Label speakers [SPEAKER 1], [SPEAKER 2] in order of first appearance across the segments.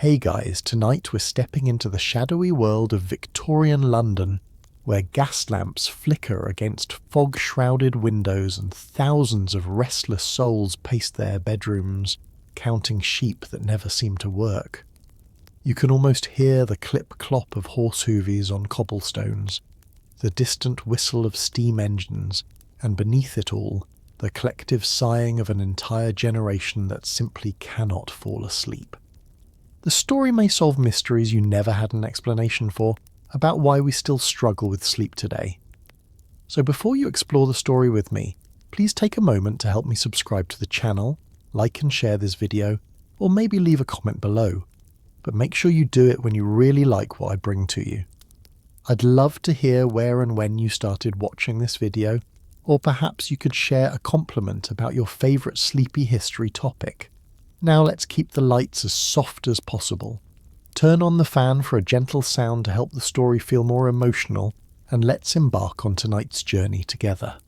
[SPEAKER 1] Hey guys, tonight we're stepping into the shadowy world of Victorian London, where gas lamps flicker against fog-shrouded windows and thousands of restless souls pace their bedrooms, counting sheep that never seem to work. You can almost hear the clip-clop of horse hooves on cobblestones, the distant whistle of steam engines, and beneath it all, the collective sighing of an entire generation that simply cannot fall asleep. The story may solve mysteries you never had an explanation for, about why we still struggle with sleep today. So before you explore the story with me, please take a moment to help me subscribe to the channel, like and share this video, or maybe leave a comment below. But make sure you do it when you really like what I bring to you. I'd love to hear where and when you started watching this video, or perhaps you could share a compliment about your favourite sleepy history topic. Now let's keep the lights as soft as possible. Turn on the fan for a gentle sound to help the story feel more emotional, and let's embark on tonight's journey together.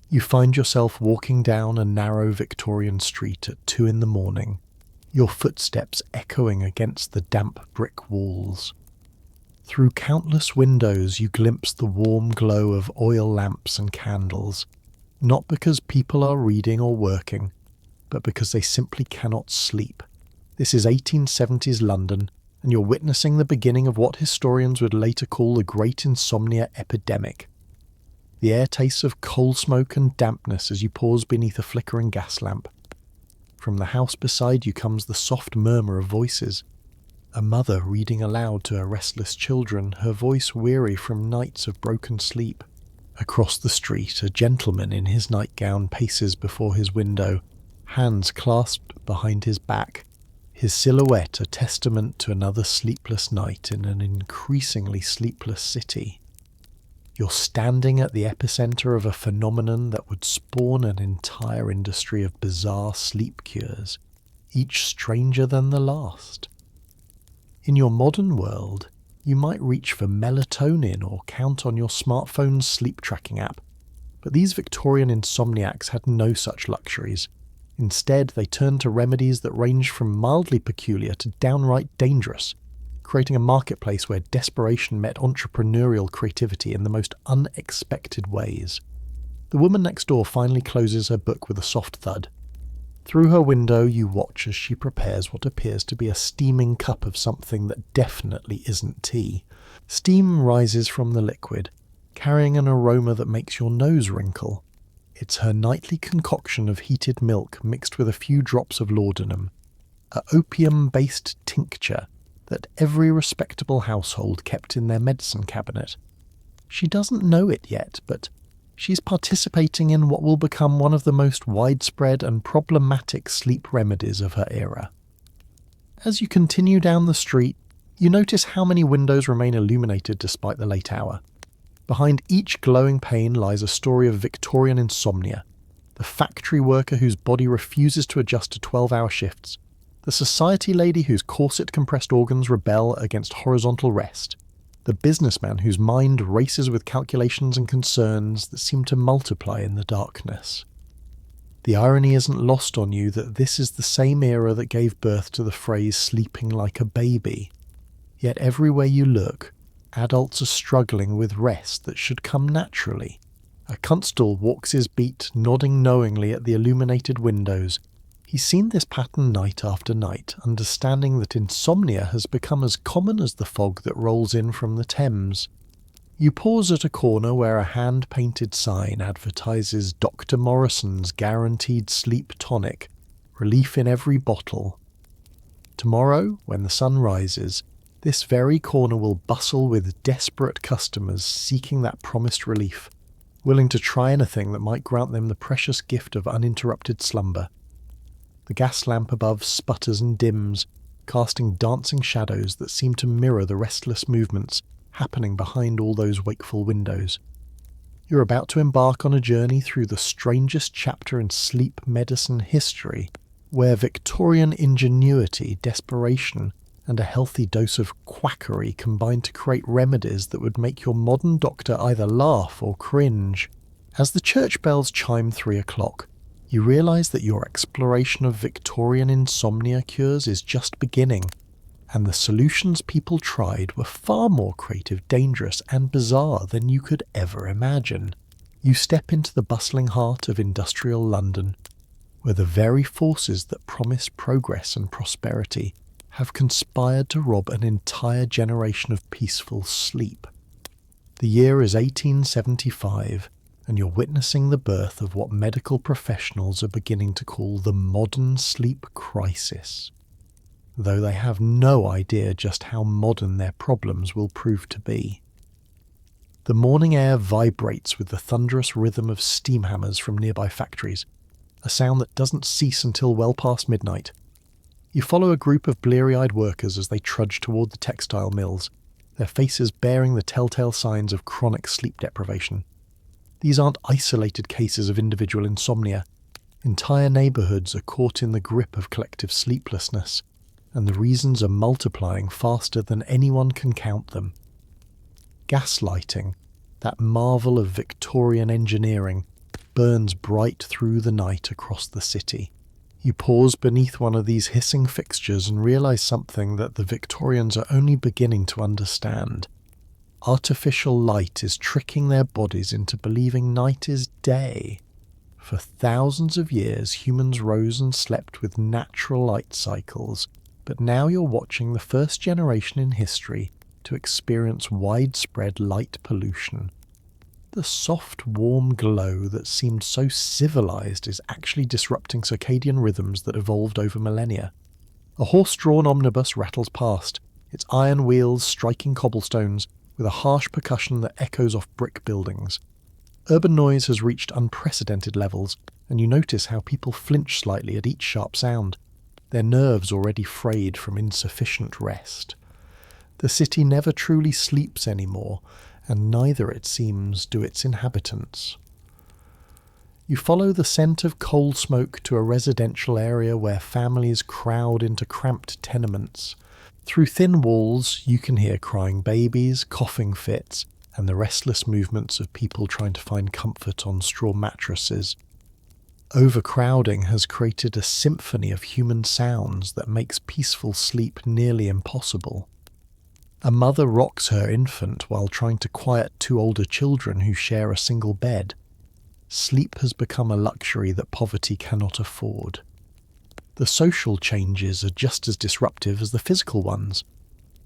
[SPEAKER 1] You find yourself walking down a narrow Victorian street at 2 a.m, your footsteps echoing against the damp brick walls. Through countless windows you glimpse the warm glow of oil lamps and candles, not because people are reading or working, but because they simply cannot sleep. This is 1870s London, and you're witnessing the beginning of what historians would later call the Great Insomnia Epidemic. The air tastes of coal smoke and dampness as you pause beneath a flickering gas lamp. From the house beside you comes the soft murmur of voices. A mother reading aloud to her restless children, her voice weary from nights of broken sleep. Across the street, a gentleman in his nightgown paces before his window, hands clasped behind his back, his silhouette a testament to another sleepless night in an increasingly sleepless city. You're standing at the epicenter of a phenomenon that would spawn an entire industry of bizarre sleep cures, each stranger than the last. In your modern world, you might reach for melatonin or count on your smartphone's sleep tracking app, but these Victorian insomniacs had no such luxuries. Instead, they turned to remedies that ranged from mildly peculiar to downright dangerous, creating a marketplace where desperation met entrepreneurial creativity in the most unexpected ways. The woman next door finally closes her book with a soft thud. Through her window, you watch as she prepares what appears to be a steaming cup of something that definitely isn't tea. Steam rises from the liquid, carrying an aroma that makes your nose wrinkle. It's her nightly concoction of heated milk mixed with a few drops of laudanum, a opium-based tincture that every respectable household kept in their medicine cabinet. She doesn't know it yet, but she's participating in what will become one of the most widespread and problematic sleep remedies of her era. As you continue down the street, you notice how many windows remain illuminated despite the late hour. Behind each glowing pane lies a story of Victorian insomnia, the factory worker whose body refuses to adjust to 12-hour shifts, the society lady whose corset-compressed organs rebel against horizontal rest, the businessman whose mind races with calculations and concerns that seem to multiply in the darkness. The irony isn't lost on you that this is the same era that gave birth to the phrase sleeping like a baby. Yet everywhere you look, adults are struggling with rest that should come naturally. A constable walks his beat, nodding knowingly at the illuminated windows. He's seen this pattern night after night, understanding that insomnia has become as common as the fog that rolls in from the Thames. You pause at a corner where a hand-painted sign advertises Dr. Morrison's guaranteed sleep tonic, relief in every bottle. Tomorrow, when the sun rises, this very corner will bustle with desperate customers seeking that promised relief, willing to try anything that might grant them the precious gift of uninterrupted slumber. The gas lamp above sputters and dims, casting dancing shadows that seem to mirror the restless movements happening behind all those wakeful windows. You're about to embark on a journey through the strangest chapter in sleep medicine history, where Victorian ingenuity, desperation, and a healthy dose of quackery combined to create remedies that would make your modern doctor either laugh or cringe. As the church bells chime 3 o'clock, you realise that your exploration of Victorian insomnia cures is just beginning. and the solutions people tried were far more creative, dangerous, and bizarre than you could ever imagine. You step into the bustling heart of industrial London, where the very forces that promise progress and prosperity have conspired to rob an entire generation of peaceful sleep. The year is 1875, and you're witnessing the birth of what medical professionals are beginning to call the modern sleep crisis, though they have no idea just how modern their problems will prove to be. The morning air vibrates with the thunderous rhythm of steam hammers from nearby factories, a sound that doesn't cease until well past midnight. You follow a group of bleary-eyed workers as they trudge toward the textile mills, their faces bearing the telltale signs of chronic sleep deprivation. These aren't isolated cases of individual insomnia. Entire neighbourhoods are caught in the grip of collective sleeplessness, and the reasons are multiplying faster than anyone can count them. Gaslighting, that marvel of Victorian engineering, burns bright through the night across the city. You pause beneath one of these hissing fixtures and realise something that the Victorians are only beginning to understand. Artificial light is tricking their bodies into believing night is day. For thousands of years, humans rose and slept with natural light cycles, but now you're watching the first generation in history to experience widespread light pollution. The soft, warm glow that seemed so civilized is actually disrupting circadian rhythms that evolved over millennia. A horse-drawn omnibus rattles past, its iron wheels striking cobblestones with a harsh percussion that echoes off brick buildings. Urban noise has reached unprecedented levels, and you notice how people flinch slightly at each sharp sound, their nerves already frayed from insufficient rest. The city never truly sleeps anymore, and neither, it seems, do its inhabitants. You follow the scent of coal smoke to a residential area where families crowd into cramped tenements. Through thin walls, you can hear crying babies, coughing fits, and the restless movements of people trying to find comfort on straw mattresses. Overcrowding has created a symphony of human sounds that makes peaceful sleep nearly impossible. A mother rocks her infant while trying to quiet two older children who share a single bed. Sleep has become a luxury that poverty cannot afford. The social changes are just as disruptive as the physical ones.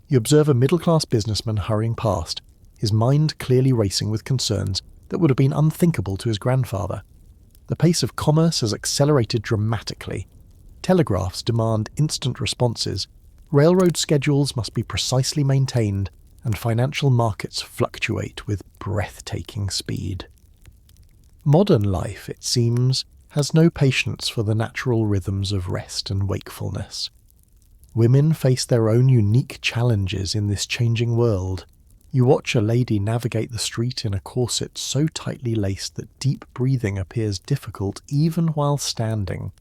[SPEAKER 1] You observe a middle-class businessman hurrying past, his mind clearly racing with concerns that would have been unthinkable to his grandfather. The pace of commerce has accelerated dramatically. Telegraphs demand instant responses, railroad schedules must be precisely maintained, and financial markets fluctuate with breathtaking speed. Modern life, it seems, has no patience for the natural rhythms of rest and wakefulness. Women face their own unique challenges in this changing world. You watch a lady navigate the street in a corset so tightly laced that deep breathing appears difficult even while standing.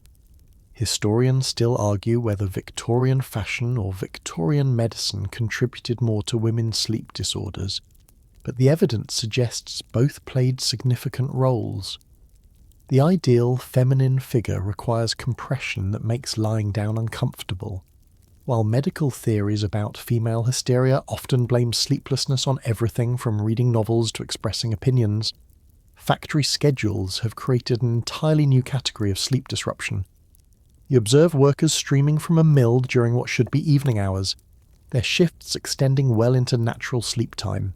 [SPEAKER 1] Historians still argue whether Victorian fashion or Victorian medicine contributed more to women's sleep disorders, but the evidence suggests both played significant roles. The ideal feminine figure requires compression that makes lying down uncomfortable, while medical theories about female hysteria often blame sleeplessness on everything from reading novels to expressing opinions. Factory schedules have created an entirely new category of sleep disruption. You observe workers streaming from a mill during what should be evening hours, their shifts extending well into natural sleep time.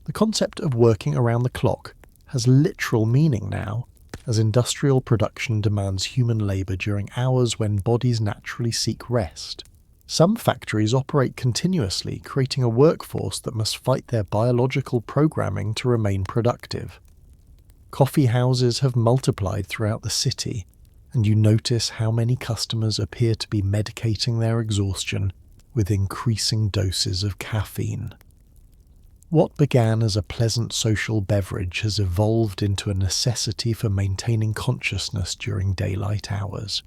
[SPEAKER 1] The concept of working around the clock has literal meaning now, as industrial production demands human labour during hours when bodies naturally seek rest. Some factories operate continuously, creating a workforce that must fight their biological programming to remain productive. Coffee houses have multiplied throughout the city, and you notice how many customers appear to be medicating their exhaustion with increasing doses of caffeine. What began as a pleasant social beverage has evolved into a necessity for maintaining consciousness during daylight hours.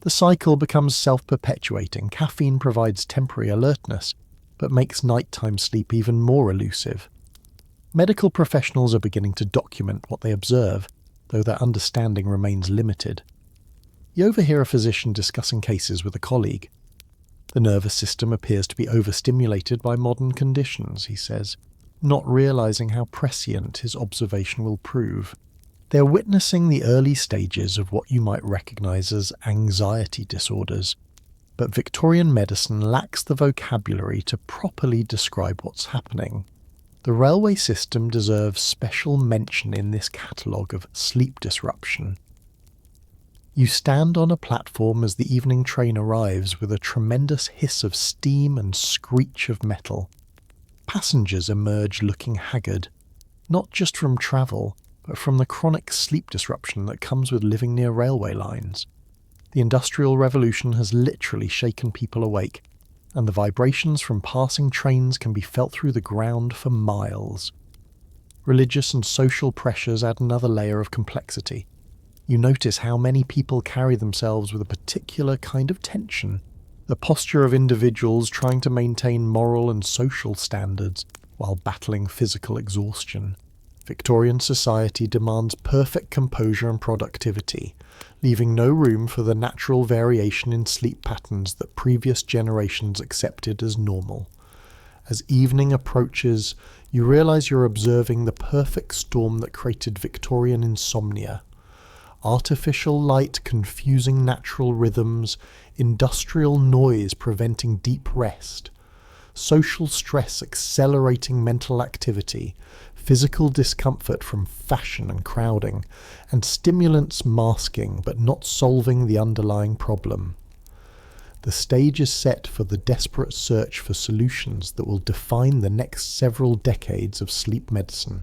[SPEAKER 1] The cycle becomes self-perpetuating. Caffeine provides temporary alertness, but makes nighttime sleep even more elusive. Medical professionals are beginning to document what they observe, though their understanding remains limited. You overhear a physician discussing cases with a colleague. The nervous system appears to be overstimulated by modern conditions, he says, not realizing how prescient his observation will prove. They're witnessing the early stages of what you might recognize as anxiety disorders, but Victorian medicine lacks the vocabulary to properly describe what's happening. The railway system deserves special mention in this catalogue of sleep disruption. You stand on a platform as the evening train arrives with a tremendous hiss of steam and screech of metal. Passengers emerge looking haggard, not just from travel, but from the chronic sleep disruption that comes with living near railway lines. The Industrial Revolution has literally shaken people awake, and the vibrations from passing trains can be felt through the ground for miles. Religious and social pressures add another layer of complexity. You notice how many people carry themselves with a particular kind of tension, the posture of individuals trying to maintain moral and social standards while battling physical exhaustion. Victorian society demands perfect composure and productivity, leaving no room for the natural variation in sleep patterns that previous generations accepted as normal. As evening approaches, you realize you're observing the perfect storm that created Victorian insomnia. Artificial light confusing natural rhythms, industrial noise preventing deep rest, social stress accelerating mental activity, physical discomfort from fashion and crowding, and stimulants masking but not solving the underlying problem. The stage is set for the desperate search for solutions that will define the next several decades of sleep medicine.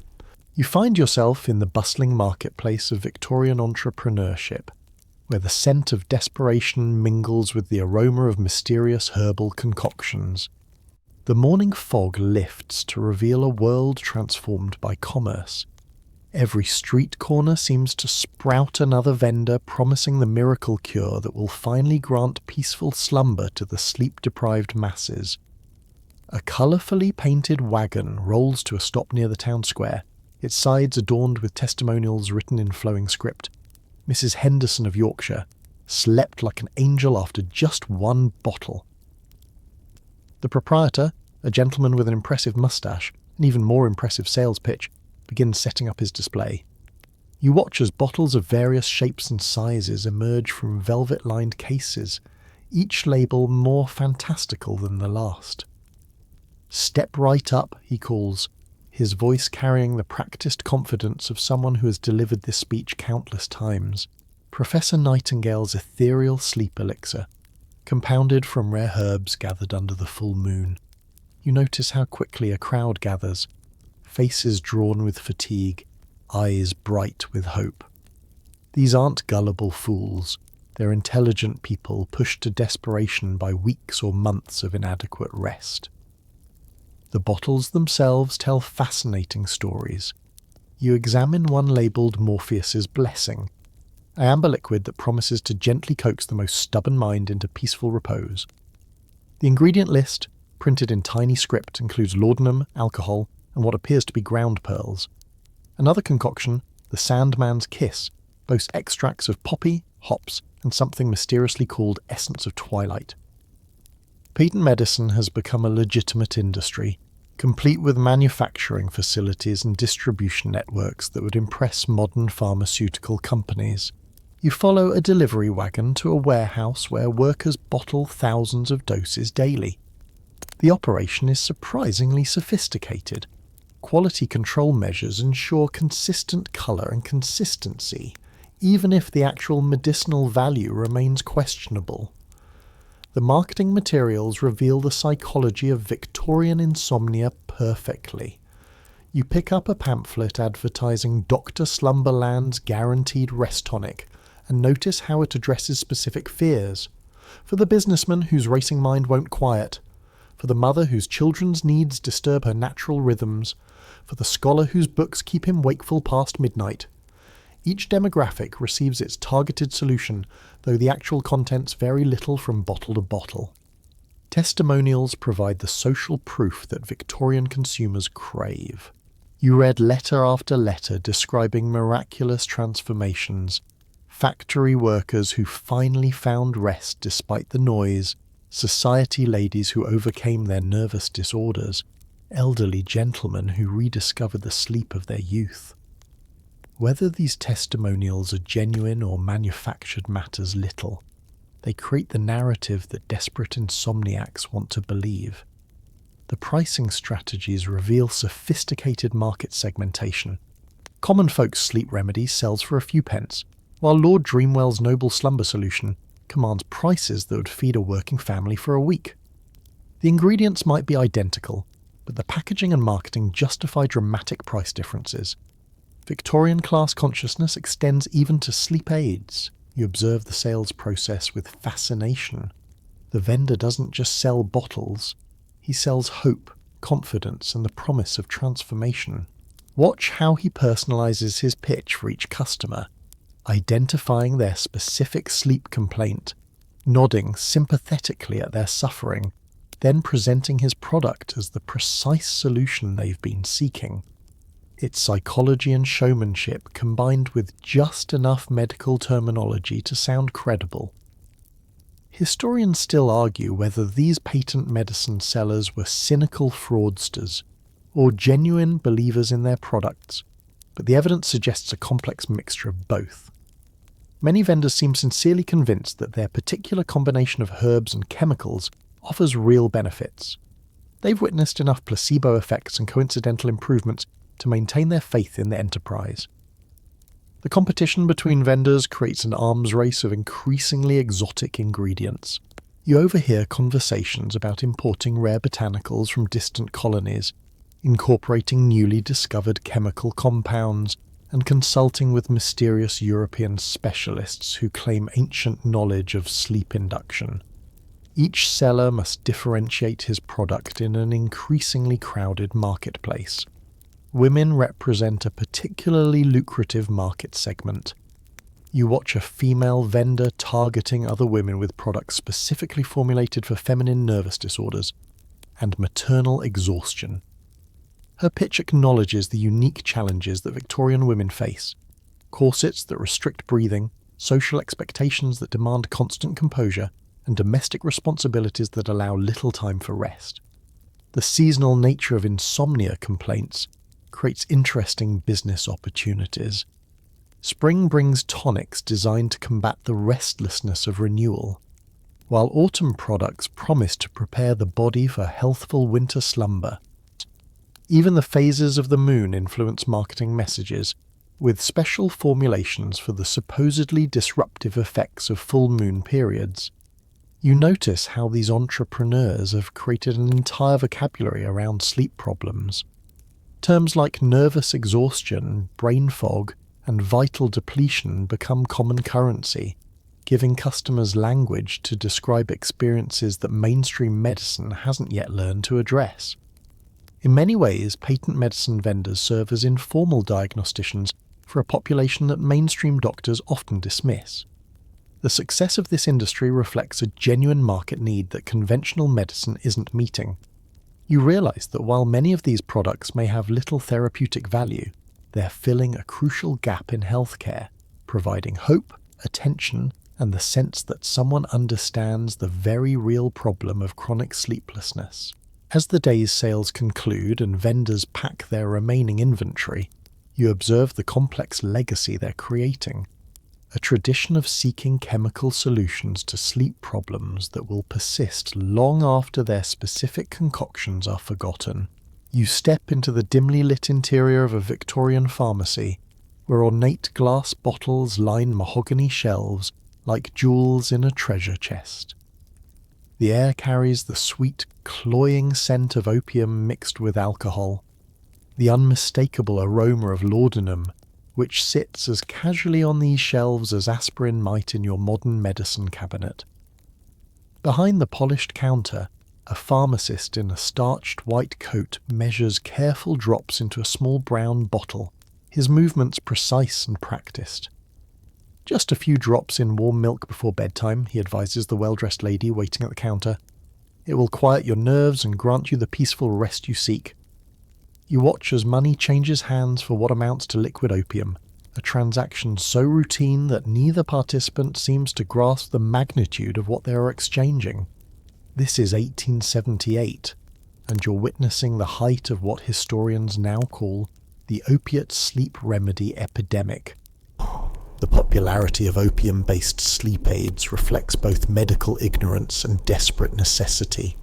[SPEAKER 1] You find yourself in the bustling marketplace of Victorian entrepreneurship, where the scent of desperation mingles with the aroma of mysterious herbal concoctions. The morning fog lifts to reveal a world transformed by commerce. Every street corner seems to sprout another vendor promising the miracle cure that will finally grant peaceful slumber to the sleep-deprived masses. A colourfully painted wagon rolls to a stop near the town square, its sides adorned with testimonials written in flowing script. Mrs. Henderson of Yorkshire slept like an angel after just one bottle. The proprietor, a gentleman with an impressive moustache, an even more impressive sales pitch, begins setting up his display. You watch as bottles of various shapes and sizes emerge from velvet-lined cases, each label more fantastical than the last. "Step right up," he calls, his voice carrying the practiced confidence of someone who has delivered this speech countless times. Professor Nightingale's ethereal sleep elixir, compounded from rare herbs gathered under the full moon. You notice how quickly a crowd gathers, faces drawn with fatigue, eyes bright with hope. These aren't gullible fools. They're intelligent people pushed to desperation by weeks or months of inadequate rest. The bottles themselves tell fascinating stories. You examine one labelled Morpheus's Blessing, an amber liquid that promises to gently coax the most stubborn mind into peaceful repose. The ingredient list, printed in tiny script, includes laudanum, alcohol, and what appears to be ground pearls. Another concoction, the Sandman's Kiss, boasts extracts of poppy, hops, and something mysteriously called Essence of Twilight. Patent medicine has become a legitimate industry, complete with manufacturing facilities and distribution networks that would impress modern pharmaceutical companies. You follow a delivery wagon to a warehouse where workers bottle thousands of doses daily. The operation is surprisingly sophisticated. Quality control measures ensure consistent colour and consistency, even if the actual medicinal value remains questionable. The marketing materials reveal the psychology of Victorian insomnia perfectly. You pick up a pamphlet advertising Dr. Slumberland's guaranteed rest tonic and notice how it addresses specific fears. For the businessman whose racing mind won't quiet, for the mother whose children's needs disturb her natural rhythms, for the scholar whose books keep him wakeful past midnight. Each demographic receives its targeted solution, though the actual contents vary little from bottle to bottle. Testimonials provide the social proof that Victorian consumers crave. You read letter after letter describing miraculous transformations, factory workers who finally found rest despite the noise, society ladies who overcame their nervous disorders, elderly gentlemen who rediscovered the sleep of their youth. Whether these testimonials are genuine or manufactured matters little. They create the narrative that desperate insomniacs want to believe. The pricing strategies reveal sophisticated market segmentation. Common folks' sleep remedy sells for a few pence, while Lord Dreamwell's noble slumber solution commands prices that would feed a working family for a week. The ingredients might be identical, but the packaging and marketing justify dramatic price differences. Victorian class consciousness extends even to sleep aids. You observe the sales process with fascination. The vendor doesn't just sell bottles, he sells hope, confidence, and the promise of transformation. Watch how he personalizes his pitch for each customer, identifying their specific sleep complaint, nodding sympathetically at their suffering, then presenting his product as the precise solution they've been seeking. It's psychology and showmanship combined with just enough medical terminology to sound credible. Historians still argue whether these patent medicine sellers were cynical fraudsters or genuine believers in their products, but the evidence suggests a complex mixture of both. Many vendors seem sincerely convinced that their particular combination of herbs and chemicals offers real benefits. They've witnessed enough placebo effects and coincidental improvements to maintain their faith in the enterprise. The competition between vendors creates an arms race of increasingly exotic ingredients. You overhear conversations about importing rare botanicals from distant colonies, incorporating newly discovered chemical compounds, and consulting with mysterious European specialists who claim ancient knowledge of sleep induction. Each seller must differentiate his product in an increasingly crowded marketplace. Women represent a particularly lucrative market segment. You watch a female vendor targeting other women with products specifically formulated for feminine nervous disorders and maternal exhaustion. Her pitch acknowledges the unique challenges that Victorian women face: corsets that restrict breathing, social expectations that demand constant composure, and domestic responsibilities that allow little time for rest. The seasonal nature of insomnia complaints creates interesting business opportunities. Spring brings tonics designed to combat the restlessness of renewal, while autumn products promise to prepare the body for healthful winter slumber. Even the phases of the moon influence marketing messages, with special formulations for the supposedly disruptive effects of full moon periods. You notice how these entrepreneurs have created an entire vocabulary around sleep problems. Terms like nervous exhaustion, brain fog, and vital depletion become common currency, giving customers language to describe experiences that mainstream medicine hasn't yet learned to address. In many ways, patent medicine vendors serve as informal diagnosticians for a population that mainstream doctors often dismiss. The success of this industry reflects a genuine market need that conventional medicine isn't meeting. You realize that while many of these products may have little therapeutic value, they're filling a crucial gap in healthcare, providing hope, attention, and the sense that someone understands the very real problem of chronic sleeplessness. As the day's sales conclude and vendors pack their remaining inventory, you observe the complex legacy they're creating. A tradition of seeking chemical solutions to sleep problems that will persist long after their specific concoctions are forgotten. You step into the dimly lit interior of a Victorian pharmacy, where ornate glass bottles line mahogany shelves like jewels in a treasure chest. The air carries the sweet, cloying scent of opium mixed with alcohol, the unmistakable aroma of laudanum, which sits as casually on these shelves as aspirin might in your modern medicine cabinet. Behind the polished counter, a pharmacist in a starched white coat measures careful drops into a small brown bottle, his movements precise and practiced. "Just a few drops in warm milk before bedtime," he advises the well-dressed lady waiting at the counter. "It will quiet your nerves and grant you the peaceful rest you seek." You watch as money changes hands for what amounts to liquid opium, a transaction so routine that neither participant seems to grasp the magnitude of what they are exchanging. This is 1878, and you're witnessing the height of what historians now call the opiate sleep remedy epidemic. The popularity of opium-based sleep aids reflects both medical ignorance and desperate necessity.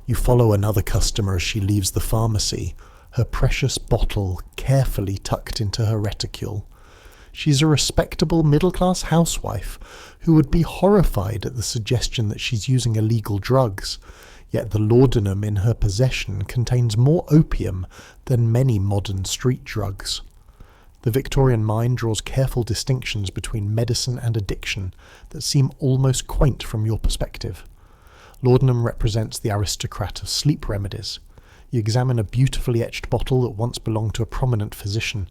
[SPEAKER 1] You follow another customer as she leaves the pharmacy, her precious bottle carefully tucked into her reticule. She's a respectable middle-class housewife who would be horrified at the suggestion that she's using illegal drugs, yet the laudanum in her possession contains more opium than many modern street drugs. The Victorian mind draws careful distinctions between medicine and addiction that seem almost quaint from your perspective. Laudanum represents the aristocrat of sleep remedies. You examine a beautifully etched bottle that once belonged to a prominent physician.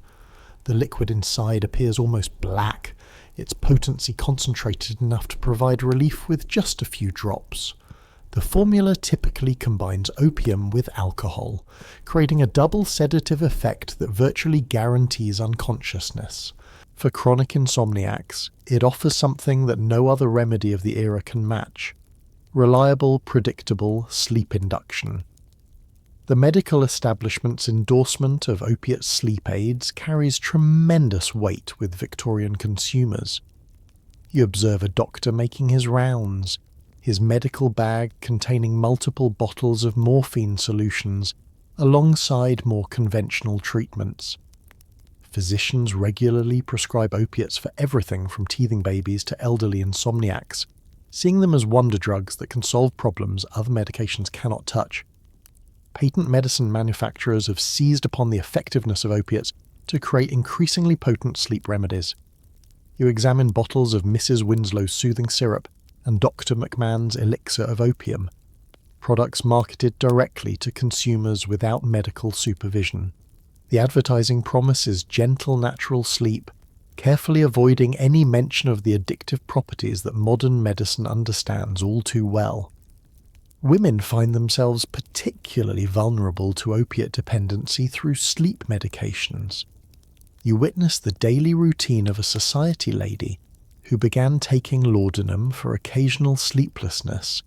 [SPEAKER 1] The liquid inside appears almost black, its potency concentrated enough to provide relief with just a few drops. The formula typically combines opium with alcohol, creating a double sedative effect that virtually guarantees unconsciousness. For chronic insomniacs, it offers something that no other remedy of the era can match: reliable, predictable sleep induction. The medical establishment's endorsement of opiate sleep aids carries tremendous weight with Victorian consumers. You observe a doctor making his rounds, his medical bag containing multiple bottles of morphine solutions alongside more conventional treatments. Physicians regularly prescribe opiates for everything from teething babies to elderly insomniacs, seeing them as wonder drugs that can solve problems other medications cannot touch. Patent medicine manufacturers have seized upon the effectiveness of opiates to create increasingly potent sleep remedies. You examine bottles of Mrs. Winslow's soothing syrup and Dr. McMahon's elixir of opium, products marketed directly to consumers without medical supervision. The advertising promises gentle natural sleep, carefully avoiding any mention of the addictive properties that modern medicine understands all too well. Women find themselves particularly vulnerable to opiate dependency through sleep medications. You witness the daily routine of a society lady who began taking laudanum for occasional sleeplessness,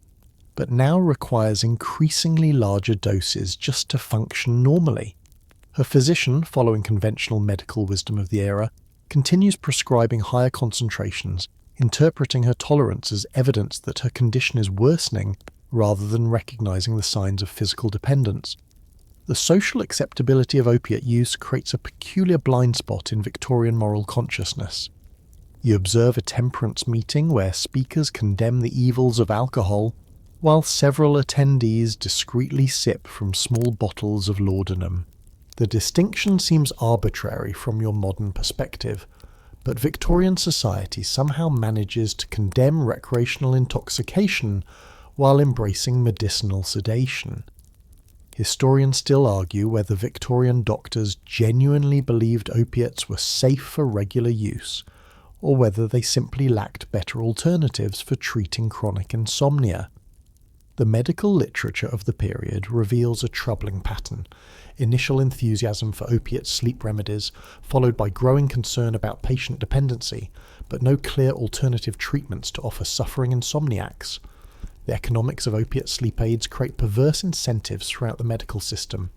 [SPEAKER 1] but now requires increasingly larger doses just to function normally. Her physician, following conventional medical wisdom of the era, continues prescribing higher concentrations, interpreting her tolerance as evidence that her condition is worsening rather than recognizing the signs of physical dependence. The social acceptability of opiate use creates a peculiar blind spot in Victorian moral consciousness. You observe a temperance meeting where speakers condemn the evils of alcohol, while several attendees discreetly sip from small bottles of laudanum. The distinction seems arbitrary from your modern perspective, but Victorian society somehow manages to condemn recreational intoxication while embracing medicinal sedation. Historians still argue whether Victorian doctors genuinely believed opiates were safe for regular use, or whether they simply lacked better alternatives for treating chronic insomnia. The medical literature of the period reveals a troubling pattern: initial enthusiasm for opiate sleep remedies, followed by growing concern about patient dependency, but no clear alternative treatments to offer suffering insomniacs. The economics of opiate sleep aids create perverse incentives throughout the medical system.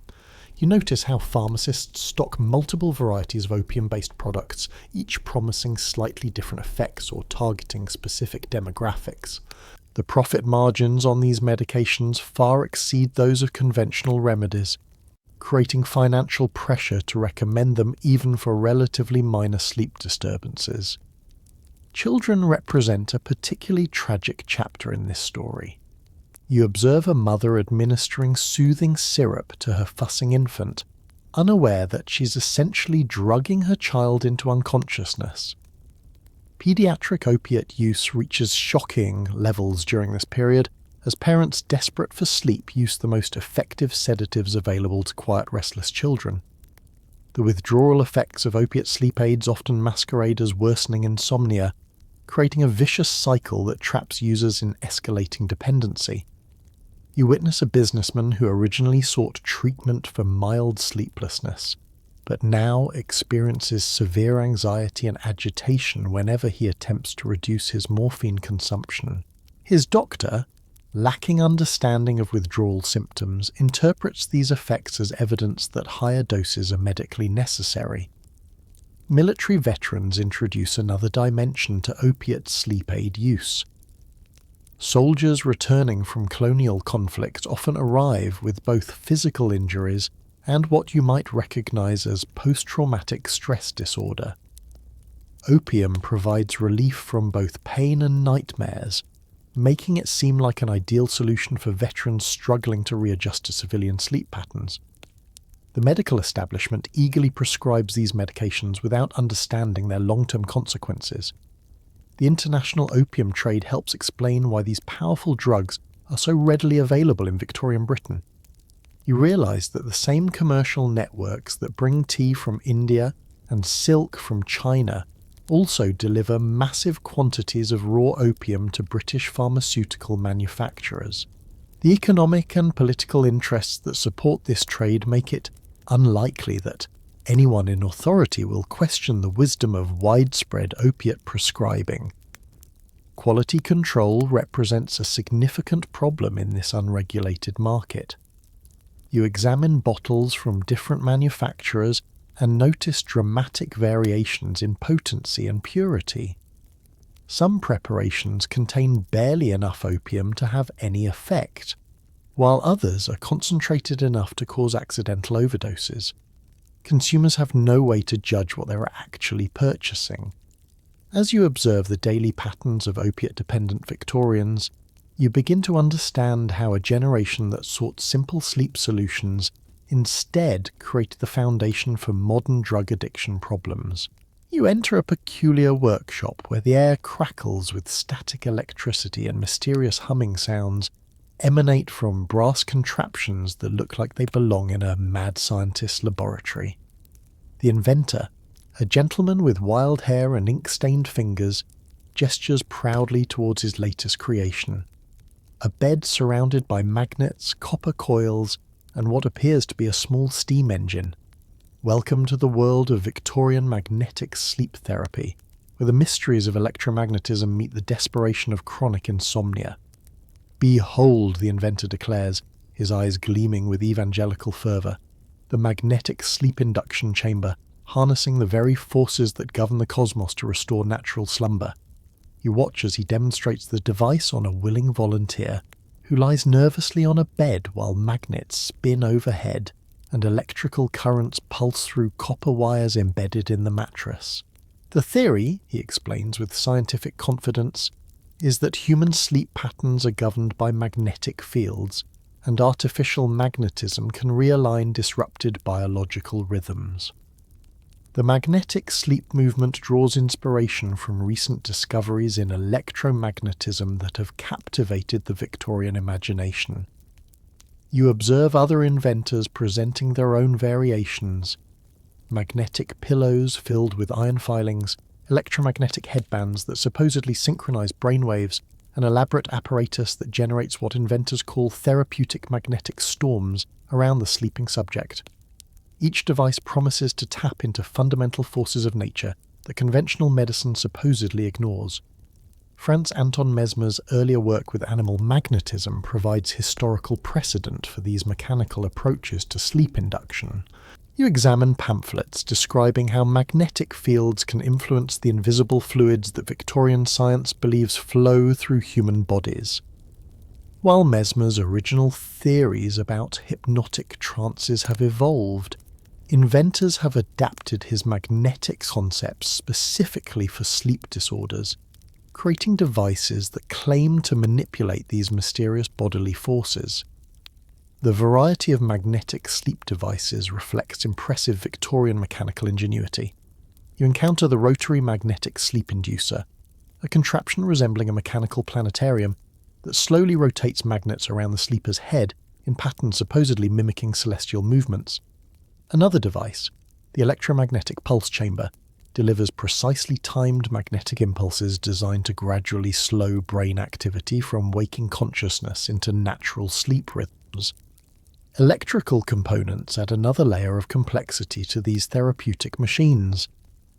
[SPEAKER 1] You notice how pharmacists stock multiple varieties of opium-based products, each promising slightly different effects or targeting specific demographics. The profit margins on these medications far exceed those of conventional remedies, creating financial pressure to recommend them even for relatively minor sleep disturbances. Children represent a particularly tragic chapter in this story. You observe a mother administering soothing syrup to her fussing infant, unaware that she's essentially drugging her child into unconsciousness. Pediatric opiate use reaches shocking levels during this period, as parents desperate for sleep use the most effective sedatives available to quiet restless children. The withdrawal effects of opiate sleep aids often masquerade as worsening insomnia, creating a vicious cycle that traps users in escalating dependency. You witness a businessman who originally sought treatment for mild sleeplessness, but now experiences severe anxiety and agitation whenever he attempts to reduce his morphine consumption. His doctor, lacking understanding of withdrawal symptoms, interprets these effects as evidence that higher doses are medically necessary. Military veterans introduce another dimension to opiate sleep aid use. Soldiers returning from colonial conflict often arrive with both physical injuries and what you might recognize as post-traumatic stress disorder. Opium provides relief from both pain and nightmares, making it seem like an ideal solution for veterans struggling to readjust to civilian sleep patterns. The medical establishment eagerly prescribes these medications without understanding their long-term consequences. The international opium trade helps explain why these powerful drugs are so readily available in Victorian Britain. You realise that the same commercial networks that bring tea from India and silk from China also deliver massive quantities of raw opium to British pharmaceutical manufacturers. The economic and political interests that support this trade make it unlikely that anyone in authority will question the wisdom of widespread opiate prescribing. Quality control represents a significant problem in this unregulated market. You examine bottles from different manufacturers and notice dramatic variations in potency and purity. Some preparations contain barely enough opium to have any effect, while others are concentrated enough to cause accidental overdoses. Consumers have no way to judge what they are actually purchasing. As you observe the daily patterns of opiate-dependent Victorians, you begin to understand how a generation that sought simple sleep solutions instead created the foundation for modern drug addiction problems. You enter a peculiar workshop where the air crackles with static electricity and mysterious humming sounds emanate from brass contraptions that look like they belong in a mad scientist's laboratory. The inventor, a gentleman with wild hair and ink-stained fingers, gestures proudly towards his latest creation. A bed surrounded by magnets, copper coils, and what appears to be a small steam engine. Welcome to the world of Victorian magnetic sleep therapy, where the mysteries of electromagnetism meet the desperation of chronic insomnia. Behold, the inventor declares, his eyes gleaming with evangelical fervour, the magnetic sleep induction chamber, harnessing the very forces that govern the cosmos to restore natural slumber. You watch as he demonstrates the device on a willing volunteer, who lies nervously on a bed while magnets spin overhead and electrical currents pulse through copper wires embedded in the mattress. The theory, he explains with scientific confidence, is that human sleep patterns are governed by magnetic fields, and artificial magnetism can realign disrupted biological rhythms. The magnetic sleep movement draws inspiration from recent discoveries in electromagnetism that have captivated the Victorian imagination. You observe other inventors presenting their own variations: magnetic pillows filled with iron filings, electromagnetic headbands that supposedly synchronize brainwaves, an elaborate apparatus that generates what inventors call therapeutic magnetic storms around the sleeping subject. Each device promises to tap into fundamental forces of nature that conventional medicine supposedly ignores. Franz Anton Mesmer's earlier work with animal magnetism provides historical precedent for these mechanical approaches to sleep induction. You examine pamphlets describing how magnetic fields can influence the invisible fluids that Victorian science believes flow through human bodies. While Mesmer's original theories about hypnotic trances have evolved, inventors have adapted his magnetic concepts specifically for sleep disorders, creating devices that claim to manipulate these mysterious bodily forces. The variety of magnetic sleep devices reflects impressive Victorian mechanical ingenuity. You encounter the rotary magnetic sleep inducer, a contraption resembling a mechanical planetarium that slowly rotates magnets around the sleeper's head in patterns supposedly mimicking celestial movements. Another device, the electromagnetic pulse chamber, delivers precisely timed magnetic impulses designed to gradually slow brain activity from waking consciousness into natural sleep rhythms. Electrical components add another layer of complexity to these therapeutic machines.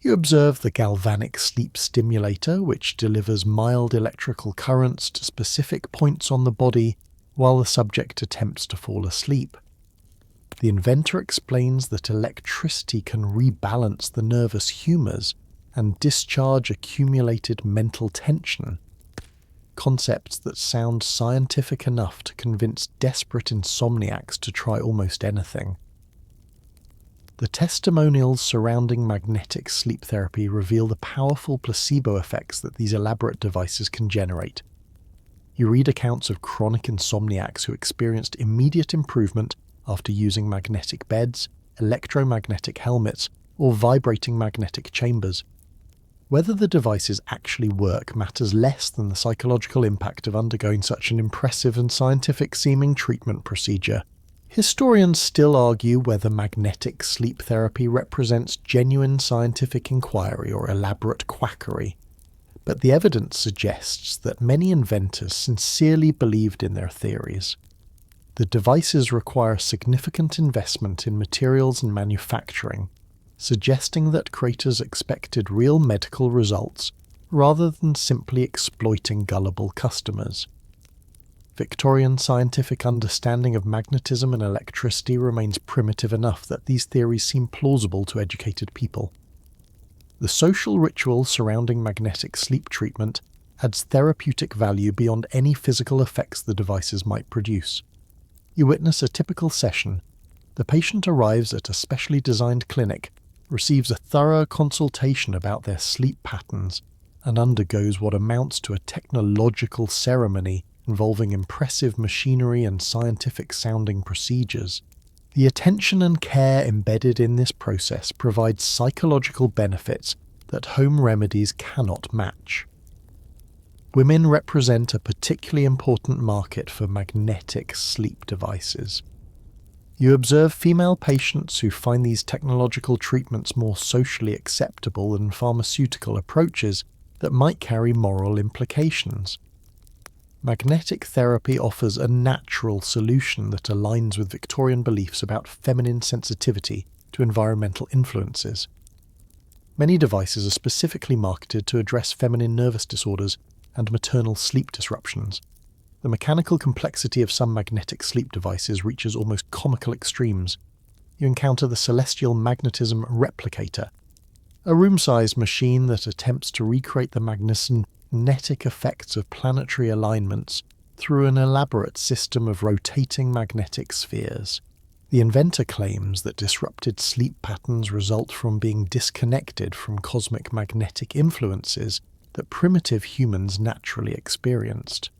[SPEAKER 1] You observe the galvanic sleep stimulator, which delivers mild electrical currents to specific points on the body while the subject attempts to fall asleep. The inventor explains that electricity can rebalance the nervous humours and discharge accumulated mental tension, concepts that sound scientific enough to convince desperate insomniacs to try almost anything. The testimonials surrounding magnetic sleep therapy reveal the powerful placebo effects that these elaborate devices can generate. You read accounts of chronic insomniacs who experienced immediate improvement after using magnetic beds, electromagnetic helmets, or vibrating magnetic chambers. Whether the devices actually work matters less than the psychological impact of undergoing such an impressive and scientific-seeming treatment procedure. Historians still argue whether magnetic sleep therapy represents genuine scientific inquiry or elaborate quackery, but the evidence suggests that many inventors sincerely believed in their theories. The devices require significant investment in materials and manufacturing, suggesting that creators expected real medical results rather than simply exploiting gullible customers. Victorian scientific understanding of magnetism and electricity remains primitive enough that these theories seem plausible to educated people. The social ritual surrounding magnetic sleep treatment adds therapeutic value beyond any physical effects the devices might produce. You witness a typical session. The patient arrives at a specially designed clinic, receives a thorough consultation about their sleep patterns, and undergoes what amounts to a technological ceremony involving impressive machinery and scientific-sounding procedures. The attention and care embedded in this process provides psychological benefits that home remedies cannot match. Women represent a particularly important market for magnetic sleep devices. You observe female patients who find these technological treatments more socially acceptable than pharmaceutical approaches that might carry moral implications. Magnetic therapy offers a natural solution that aligns with Victorian beliefs about feminine sensitivity to environmental influences. Many devices are specifically marketed to address feminine nervous disorders and maternal sleep disruptions. The mechanical complexity of some magnetic sleep devices reaches almost comical extremes. You encounter the celestial magnetism replicator, a room-sized machine that attempts to recreate the magnetic effects of planetary alignments through an elaborate system of rotating magnetic spheres. The inventor claims that disrupted sleep patterns result from being disconnected from cosmic magnetic influences that primitive humans naturally experienced.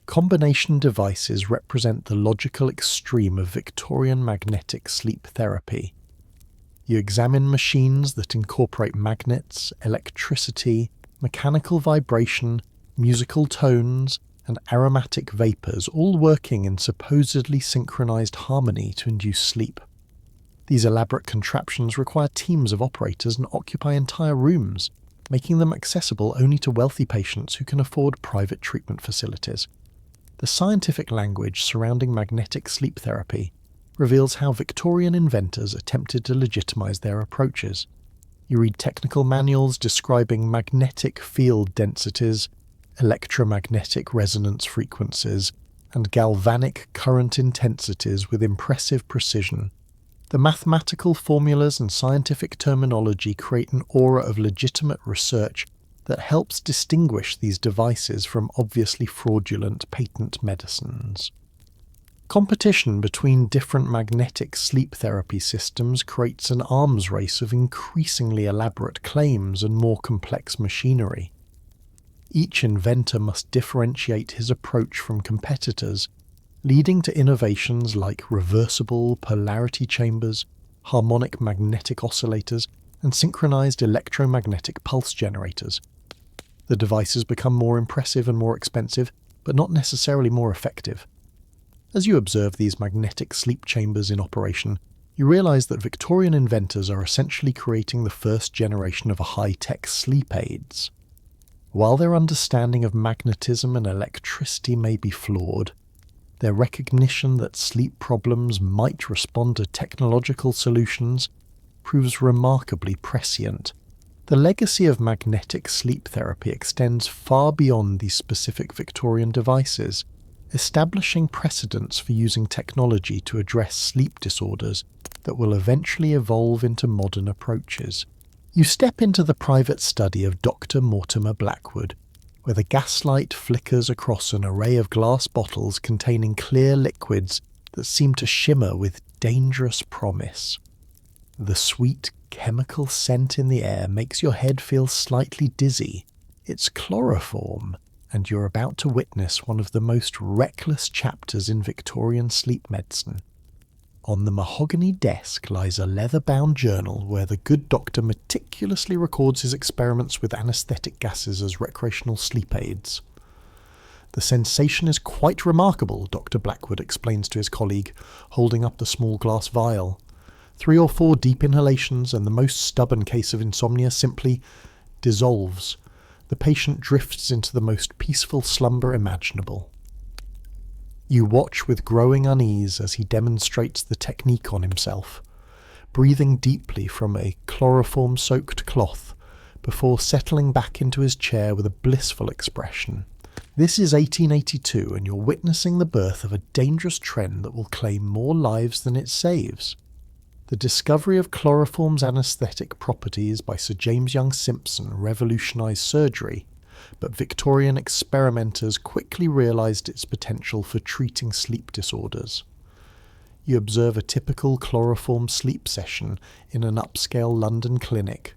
[SPEAKER 1] Combination devices represent the logical extreme of Victorian magnetic sleep therapy. You examine machines that incorporate magnets, electricity, mechanical vibration, musical tones, and aromatic vapours, all working in supposedly synchronized harmony to induce sleep. These elaborate contraptions require teams of operators and occupy entire rooms, making them accessible only to wealthy patients who can afford private treatment facilities. The scientific language surrounding magnetic sleep therapy reveals how Victorian inventors attempted to legitimize their approaches. You read technical manuals describing magnetic field densities, electromagnetic resonance frequencies, and galvanic current intensities with impressive precision. The mathematical formulas and scientific terminology create an aura of legitimate research that helps distinguish these devices from obviously fraudulent patent medicines. Competition between different magnetic sleep therapy systems creates an arms race of increasingly elaborate claims and more complex machinery. Each inventor must differentiate his approach from competitors, leading to innovations like reversible polarity chambers, harmonic magnetic oscillators, and synchronized electromagnetic pulse generators. The devices become more impressive and more expensive, but not necessarily more effective. As you observe these magnetic sleep chambers in operation, you realize that Victorian inventors are essentially creating the first generation of high-tech sleep aids. While their understanding of magnetism and electricity may be flawed, their recognition that sleep problems might respond to technological solutions proves remarkably prescient. The legacy of magnetic sleep therapy extends far beyond these specific Victorian devices, establishing precedents for using technology to address sleep disorders that will eventually evolve into modern approaches. You step into the private study of Dr. Mortimer Blackwood, where the gaslight flickers across an array of glass bottles containing clear liquids that seem to shimmer with dangerous promise. The sweet chemical scent in the air makes your head feel slightly dizzy. It's chloroform, and you're about to witness one of the most reckless chapters in Victorian sleep medicine. On the mahogany desk lies a leather-bound journal where the good doctor meticulously records his experiments with anaesthetic gases as recreational sleep aids. The sensation is quite remarkable, Dr. Blackwood explains to his colleague, holding up the small glass vial. 3 or 4 deep inhalations and the most stubborn case of insomnia simply dissolves. The patient drifts into the most peaceful slumber imaginable. You watch with growing unease as he demonstrates the technique on himself, breathing deeply from a chloroform-soaked cloth before settling back into his chair with a blissful expression. This is 1882, and you're witnessing the birth of a dangerous trend that will claim more lives than it saves. The discovery of chloroform's anaesthetic properties by Sir James Young Simpson revolutionised surgery, but Victorian experimenters quickly realised its potential for treating sleep disorders. You observe a typical chloroform sleep session in an upscale London clinic,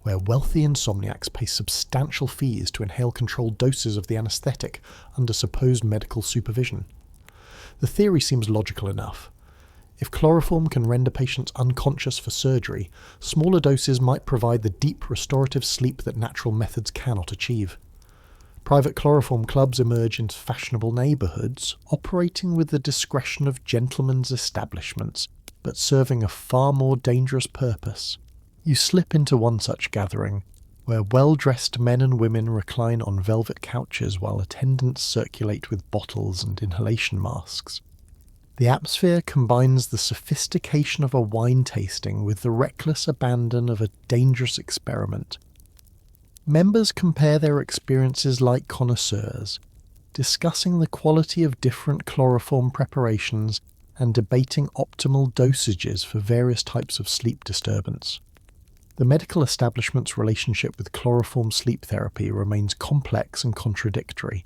[SPEAKER 1] where wealthy insomniacs pay substantial fees to inhale controlled doses of the anaesthetic under supposed medical supervision. The theory seems logical enough. If chloroform can render patients unconscious for surgery, smaller doses might provide the deep restorative sleep that natural methods cannot achieve. Private chloroform clubs emerge into fashionable neighbourhoods, operating with the discretion of gentlemen's establishments, but serving a far more dangerous purpose. You slip into one such gathering, where well-dressed men and women recline on velvet couches while attendants circulate with bottles and inhalation masks. The atmosphere combines the sophistication of a wine tasting with the reckless abandon of a dangerous experiment. Members compare their experiences like connoisseurs, discussing the quality of different chloroform preparations and debating optimal dosages for various types of sleep disturbance. The medical establishment's relationship with chloroform sleep therapy remains complex and contradictory.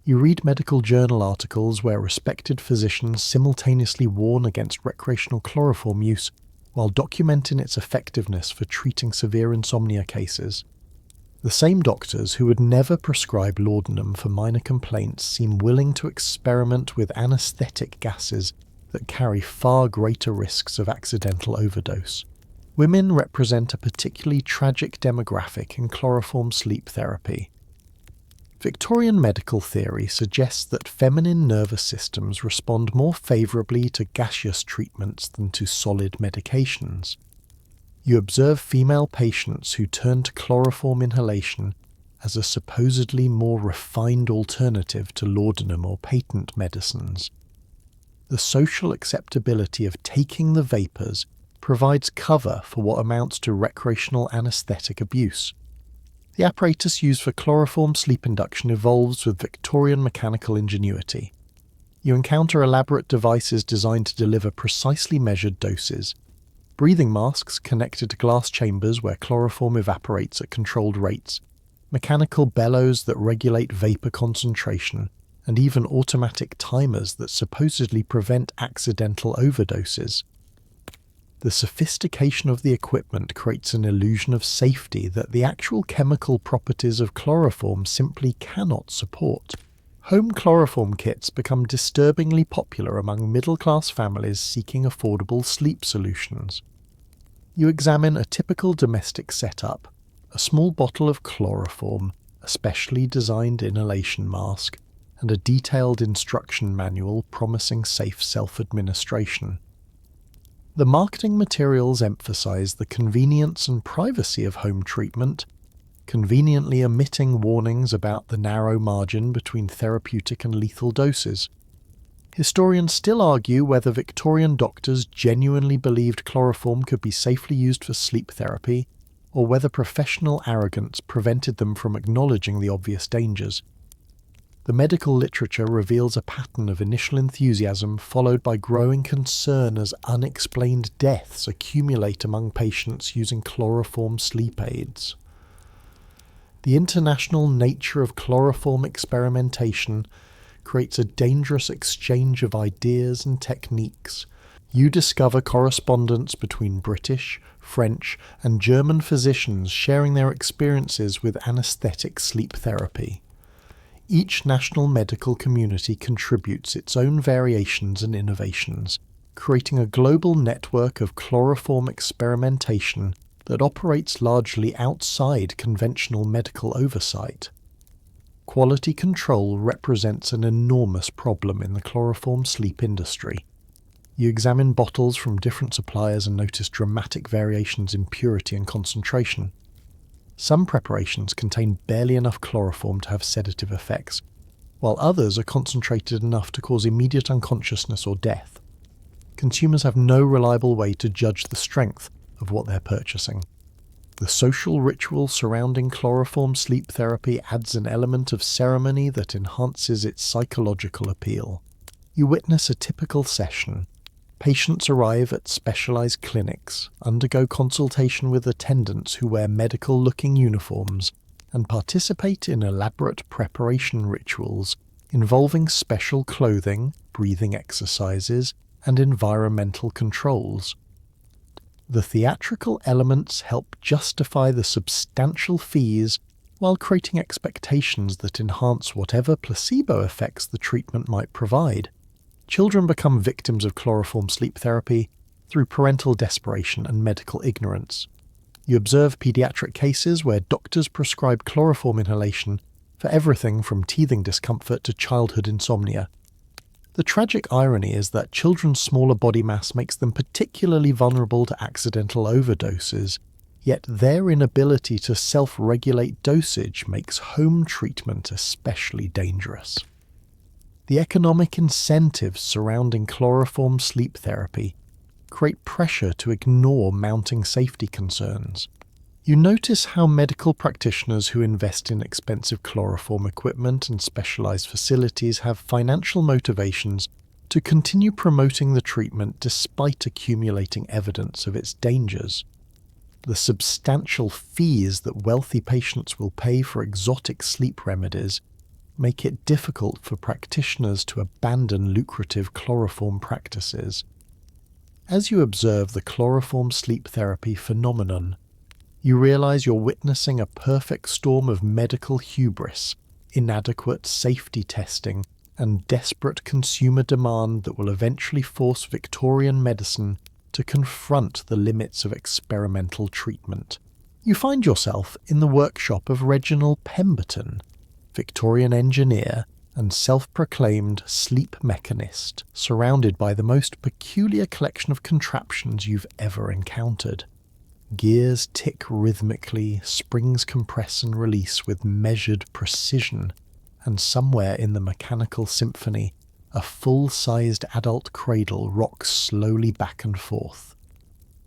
[SPEAKER 1] You read medical journal articles where respected physicians simultaneously warn against recreational chloroform use while documenting its effectiveness for treating severe insomnia cases. The same doctors who would never prescribe laudanum for minor complaints seem willing to experiment with anaesthetic gases that carry far greater risks of accidental overdose. Women represent a particularly tragic demographic in chloroform sleep therapy. Victorian medical theory suggests that feminine nervous systems respond more favourably to gaseous treatments than to solid medications. You observe female patients who turn to chloroform inhalation as a supposedly more refined alternative to laudanum or patent medicines. The social acceptability of taking the vapours provides cover for what amounts to recreational anaesthetic abuse. The apparatus used for chloroform sleep induction evolves with Victorian mechanical ingenuity. You encounter elaborate devices designed to deliver precisely measured doses. Breathing masks connected to glass chambers where chloroform evaporates at controlled rates, mechanical bellows that regulate vapour concentration, and even automatic timers that supposedly prevent accidental overdoses. The sophistication of the equipment creates an illusion of safety that the actual chemical properties of chloroform simply cannot support. Home chloroform kits become disturbingly popular among middle-class families seeking affordable sleep solutions. You examine a typical domestic setup: a small bottle of chloroform, a specially designed inhalation mask, and a detailed instruction manual promising safe self-administration. The marketing materials emphasize the convenience and privacy of home treatment, conveniently omitting warnings about the narrow margin between therapeutic and lethal doses. Historians still argue whether Victorian doctors genuinely believed chloroform could be safely used for sleep therapy, or whether professional arrogance prevented them from acknowledging the obvious dangers. The medical literature reveals a pattern of initial enthusiasm followed by growing concern as unexplained deaths accumulate among patients using chloroform sleep aids. The international nature of chloroform experimentation creates a dangerous exchange of ideas and techniques. You discover correspondence between British, French, and German physicians sharing their experiences with anesthetic sleep therapy. Each national medical community contributes its own variations and innovations, creating a global network of chloroform experimentation that operates largely outside conventional medical oversight. Quality control represents an enormous problem in the chloroform sleep industry. You examine bottles from different suppliers and notice dramatic variations in purity and concentration. Some preparations contain barely enough chloroform to have sedative effects, while others are concentrated enough to cause immediate unconsciousness or death. Consumers have no reliable way to judge the strength of what they're purchasing. The social ritual surrounding chloroform sleep therapy adds an element of ceremony that enhances its psychological appeal. You witness a typical session. Patients arrive at specialized clinics, undergo consultation with attendants who wear medical-looking uniforms, and participate in elaborate preparation rituals involving special clothing, breathing exercises, and environmental controls. The theatrical elements help justify the substantial fees while creating expectations that enhance whatever placebo effects the treatment might provide. Children become victims of chloroform sleep therapy through parental desperation and medical ignorance. You observe pediatric cases where doctors prescribe chloroform inhalation for everything from teething discomfort to childhood insomnia. The tragic irony is that children's smaller body mass makes them particularly vulnerable to accidental overdoses, yet their inability to self-regulate dosage makes home treatment especially dangerous. The economic incentives surrounding chloroform sleep therapy create pressure to ignore mounting safety concerns. You notice how medical practitioners who invest in expensive chloroform equipment and specialized facilities have financial motivations to continue promoting the treatment despite accumulating evidence of its dangers. The substantial fees that wealthy patients will pay for exotic sleep remedies make it difficult for practitioners to abandon lucrative chloroform practices. As you observe the chloroform sleep therapy phenomenon, you realize you're witnessing a perfect storm of medical hubris, inadequate safety testing, and desperate consumer demand that will eventually force Victorian medicine to confront the limits of experimental treatment. You find yourself in the workshop of Reginald Pemberton, Victorian engineer and self-proclaimed sleep mechanist, surrounded by the most peculiar collection of contraptions you've ever encountered. Gears tick rhythmically, springs compress and release with measured precision, and somewhere in the mechanical symphony, a full-sized adult cradle rocks slowly back and forth.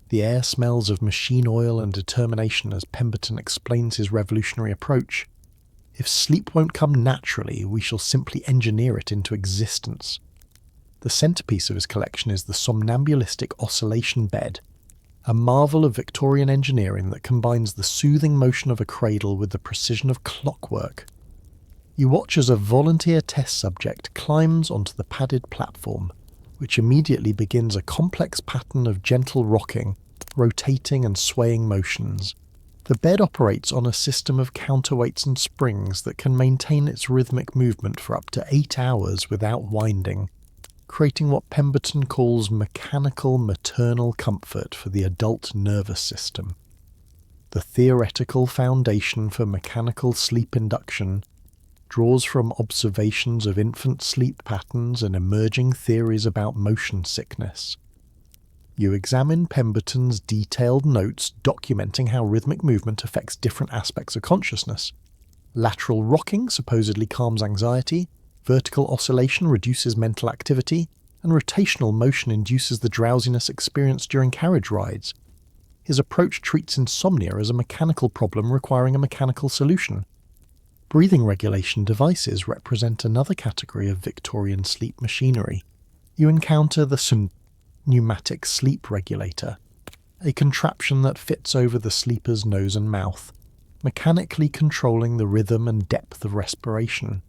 [SPEAKER 1] The air smells of machine oil and determination as Pemberton explains his revolutionary approach. If sleep won't come naturally, we shall simply engineer it into existence. The centerpiece of his collection is the somnambulistic oscillation bed, a marvel of Victorian engineering that combines the soothing motion of a cradle with the precision of clockwork. You watch as a volunteer test subject climbs onto the padded platform, which immediately begins a complex pattern of gentle rocking, rotating and swaying motions. The bed operates on a system of counterweights and springs that can maintain its rhythmic movement for up to 8 hours without winding, creating what Pemberton calls mechanical maternal comfort for the adult nervous system. The theoretical foundation for mechanical sleep induction draws from observations of infant sleep patterns and emerging theories about motion sickness. You examine Pemberton's detailed notes documenting how rhythmic movement affects different aspects of consciousness. Lateral rocking supposedly calms anxiety, vertical oscillation reduces mental activity, and rotational motion induces the drowsiness experienced during carriage rides. His approach treats insomnia as a mechanical problem requiring a mechanical solution. Breathing regulation devices represent another category of Victorian sleep machinery. You encounter the pneumatic sleep regulator, a contraption that fits over the sleeper's nose and mouth, mechanically controlling the rhythm and depth of respiration.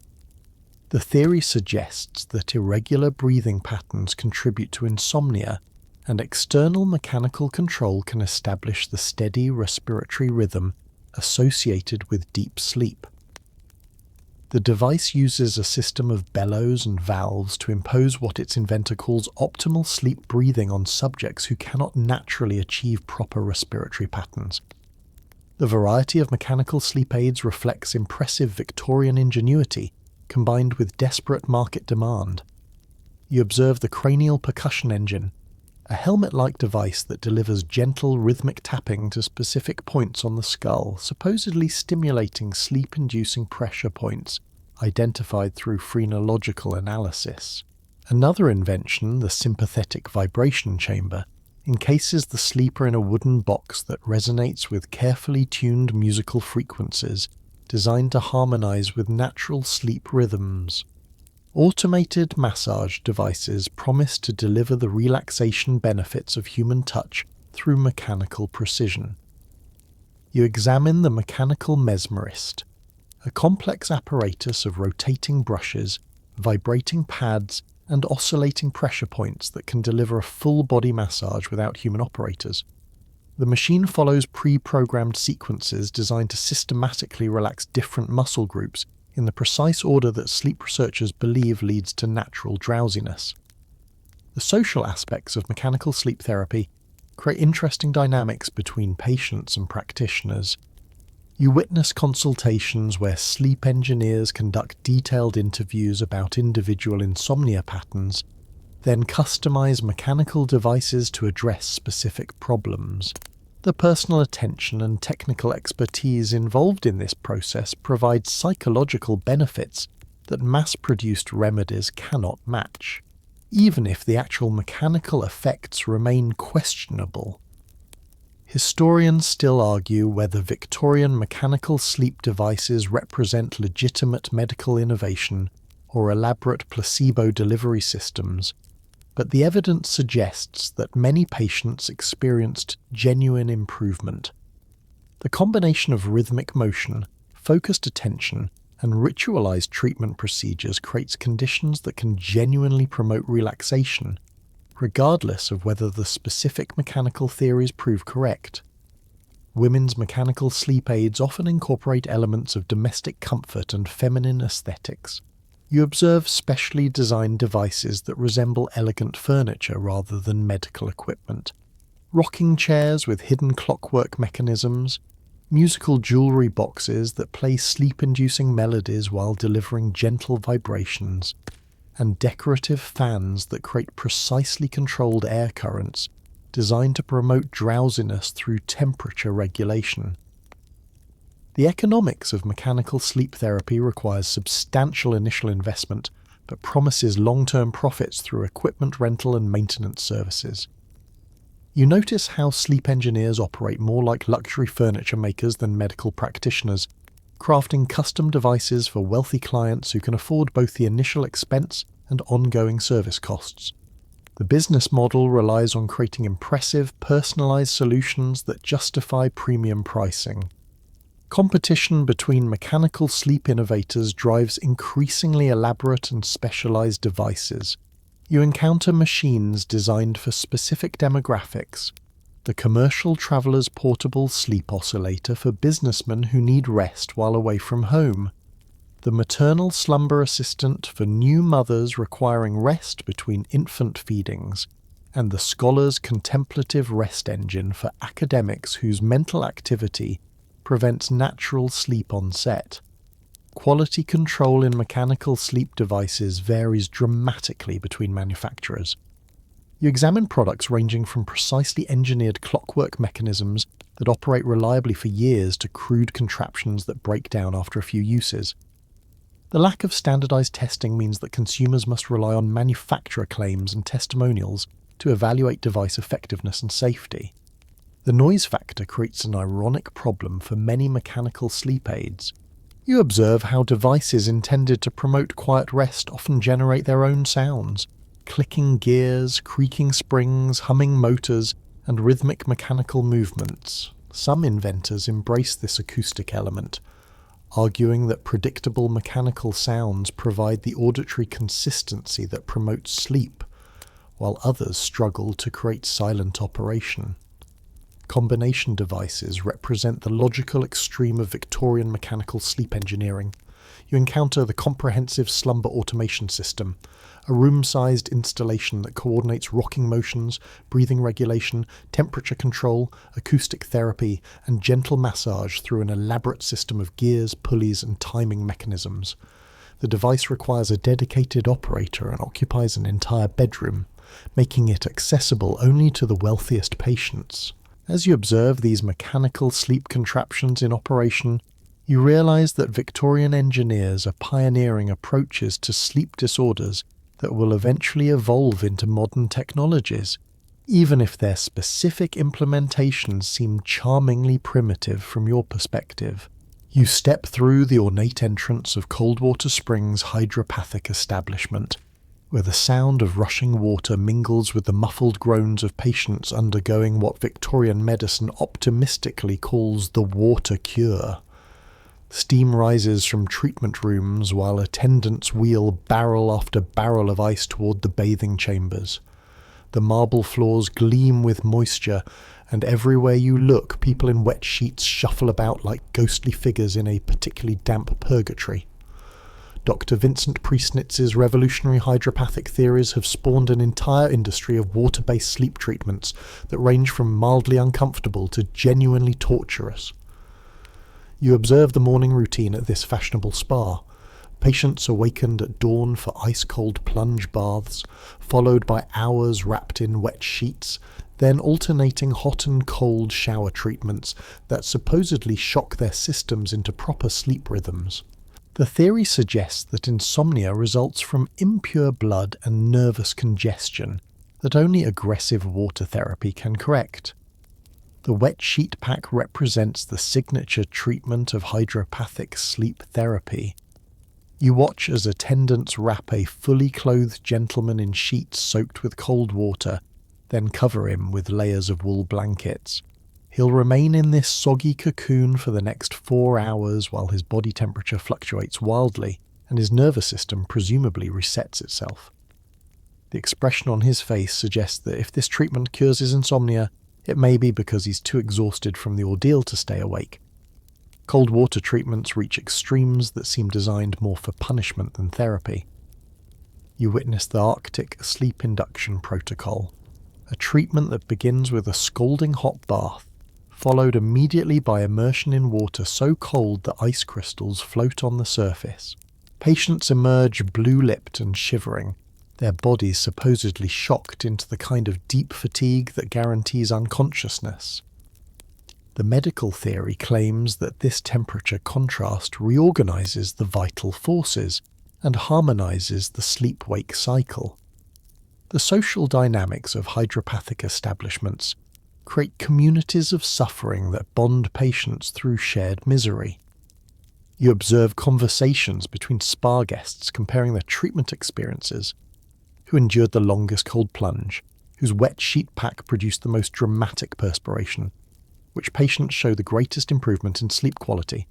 [SPEAKER 1] The theory suggests that irregular breathing patterns contribute to insomnia, and external mechanical control can establish the steady respiratory rhythm associated with deep sleep. The device uses a system of bellows and valves to impose what its inventor calls optimal sleep breathing on subjects who cannot naturally achieve proper respiratory patterns. The variety of mechanical sleep aids reflects impressive Victorian ingenuity combined with desperate market demand. You observe the cranial percussion engine, a helmet-like device that delivers gentle rhythmic tapping to specific points on the skull, supposedly stimulating sleep-inducing pressure points identified through phrenological analysis. Another invention, the sympathetic vibration chamber, encases the sleeper in a wooden box that resonates with carefully tuned musical frequencies designed to harmonize with natural sleep rhythms. Automated massage devices promise to deliver the relaxation benefits of human touch through mechanical precision. You examine the mechanical mesmerist, a complex apparatus of rotating brushes, vibrating pads, and oscillating pressure points that can deliver a full-body massage without human operators. The machine follows pre-programmed sequences designed to systematically relax different muscle groups in the precise order that sleep researchers believe leads to natural drowsiness. The social aspects of mechanical sleep therapy create interesting dynamics between patients and practitioners. You witness consultations where sleep engineers conduct detailed interviews about individual insomnia patterns, then customize mechanical devices to address specific problems. The personal attention and technical expertise involved in this process provide psychological benefits that mass-produced remedies cannot match, even if the actual mechanical effects remain questionable. Historians still argue whether Victorian mechanical sleep devices represent legitimate medical innovation or elaborate placebo delivery systems, but the evidence suggests that many patients experienced genuine improvement. The combination of rhythmic motion, focused attention, and ritualized treatment procedures creates conditions that can genuinely promote relaxation, regardless of whether the specific mechanical theories prove correct. Women's mechanical sleep aids often incorporate elements of domestic comfort and feminine aesthetics. You observe specially designed devices that resemble elegant furniture rather than medical equipment. Rocking chairs with hidden clockwork mechanisms, musical jewelry boxes that play sleep-inducing melodies while delivering gentle vibrations, and decorative fans that create precisely controlled air currents designed to promote drowsiness through temperature regulation. The economics of mechanical sleep therapy requires substantial initial investment, but promises long-term profits through equipment rental and maintenance services. You notice how sleep engineers operate more like luxury furniture makers than medical practitioners, crafting custom devices for wealthy clients who can afford both the initial expense and ongoing service costs. The business model relies on creating impressive, personalized solutions that justify premium pricing. Competition between mechanical sleep innovators drives increasingly elaborate and specialized devices. You encounter machines designed for specific demographics. The commercial traveler's portable sleep oscillator for businessmen who need rest while away from home. The maternal slumber assistant for new mothers requiring rest between infant feedings, and the scholar's contemplative rest engine for academics whose mental activity prevents natural sleep onset. Quality control in mechanical sleep devices varies dramatically between manufacturers. You examine products ranging from precisely engineered clockwork mechanisms that operate reliably for years to crude contraptions that break down after a few uses. The lack of standardized testing means that consumers must rely on manufacturer claims and testimonials to evaluate device effectiveness and safety. The noise factor creates an ironic problem for many mechanical sleep aids. You observe how devices intended to promote quiet rest often generate their own sounds: clicking gears, creaking springs, humming motors, and rhythmic mechanical movements. Some inventors embrace this acoustic element, arguing that predictable mechanical sounds provide the auditory consistency that promotes sleep, while others struggle to create silent operation. Combination devices represent the logical extreme of Victorian mechanical sleep engineering. You encounter the comprehensive slumber automation system, a room-sized installation that coordinates rocking motions, breathing regulation, temperature control, acoustic therapy, and gentle massage through an elaborate system of gears, pulleys, and timing mechanisms. The device requires a dedicated operator and occupies an entire bedroom, making it accessible only to the wealthiest patients. As you observe these mechanical sleep contraptions in operation, you realize that Victorian engineers are pioneering approaches to sleep disorders that will eventually evolve into modern technologies, even if their specific implementations seem charmingly primitive from your perspective. You step through the ornate entrance of Coldwater Springs hydropathic establishment, where the sound of rushing water mingles with the muffled groans of patients undergoing what Victorian medicine optimistically calls the water cure. Steam rises from treatment rooms while attendants wheel barrel after barrel of ice toward the bathing chambers. The marble floors gleam with moisture, and everywhere you look, people in wet sheets shuffle about like ghostly figures in a particularly damp purgatory. Dr. Vincent Priestnitz's revolutionary hydropathic theories have spawned an entire industry of water-based sleep treatments that range from mildly uncomfortable to genuinely torturous. You observe the morning routine at this fashionable spa. Patients awakened at dawn for ice-cold plunge baths, followed by hours wrapped in wet sheets, then alternating hot and cold shower treatments that supposedly shock their systems into proper sleep rhythms. The theory suggests that insomnia results from impure blood and nervous congestion that only aggressive water therapy can correct. The wet sheet pack represents the signature treatment of hydropathic sleep therapy. You watch as attendants wrap a fully clothed gentleman in sheets soaked with cold water, then cover him with layers of wool blankets. He'll remain in this soggy cocoon for the next 4 hours while his body temperature fluctuates wildly and his nervous system presumably resets itself. The expression on his face suggests that if this treatment cures his insomnia, it may be because he's too exhausted from the ordeal to stay awake. Cold water treatments reach extremes that seem designed more for punishment than therapy. You witness the Arctic sleep induction protocol, a treatment that begins with a scalding hot bath, followed immediately by immersion in water so cold that ice crystals float on the surface. Patients emerge blue-lipped and shivering, their bodies supposedly shocked into the kind of deep fatigue that guarantees unconsciousness. The medical theory claims that this temperature contrast reorganizes the vital forces and harmonizes the sleep-wake cycle. The social dynamics of hydropathic establishments create communities of suffering that bond patients through shared misery. You observe conversations between spa guests comparing their treatment experiences, who endured the longest cold plunge, whose wet sheet pack produced the most dramatic perspiration, which patients show the greatest improvement in sleep quality.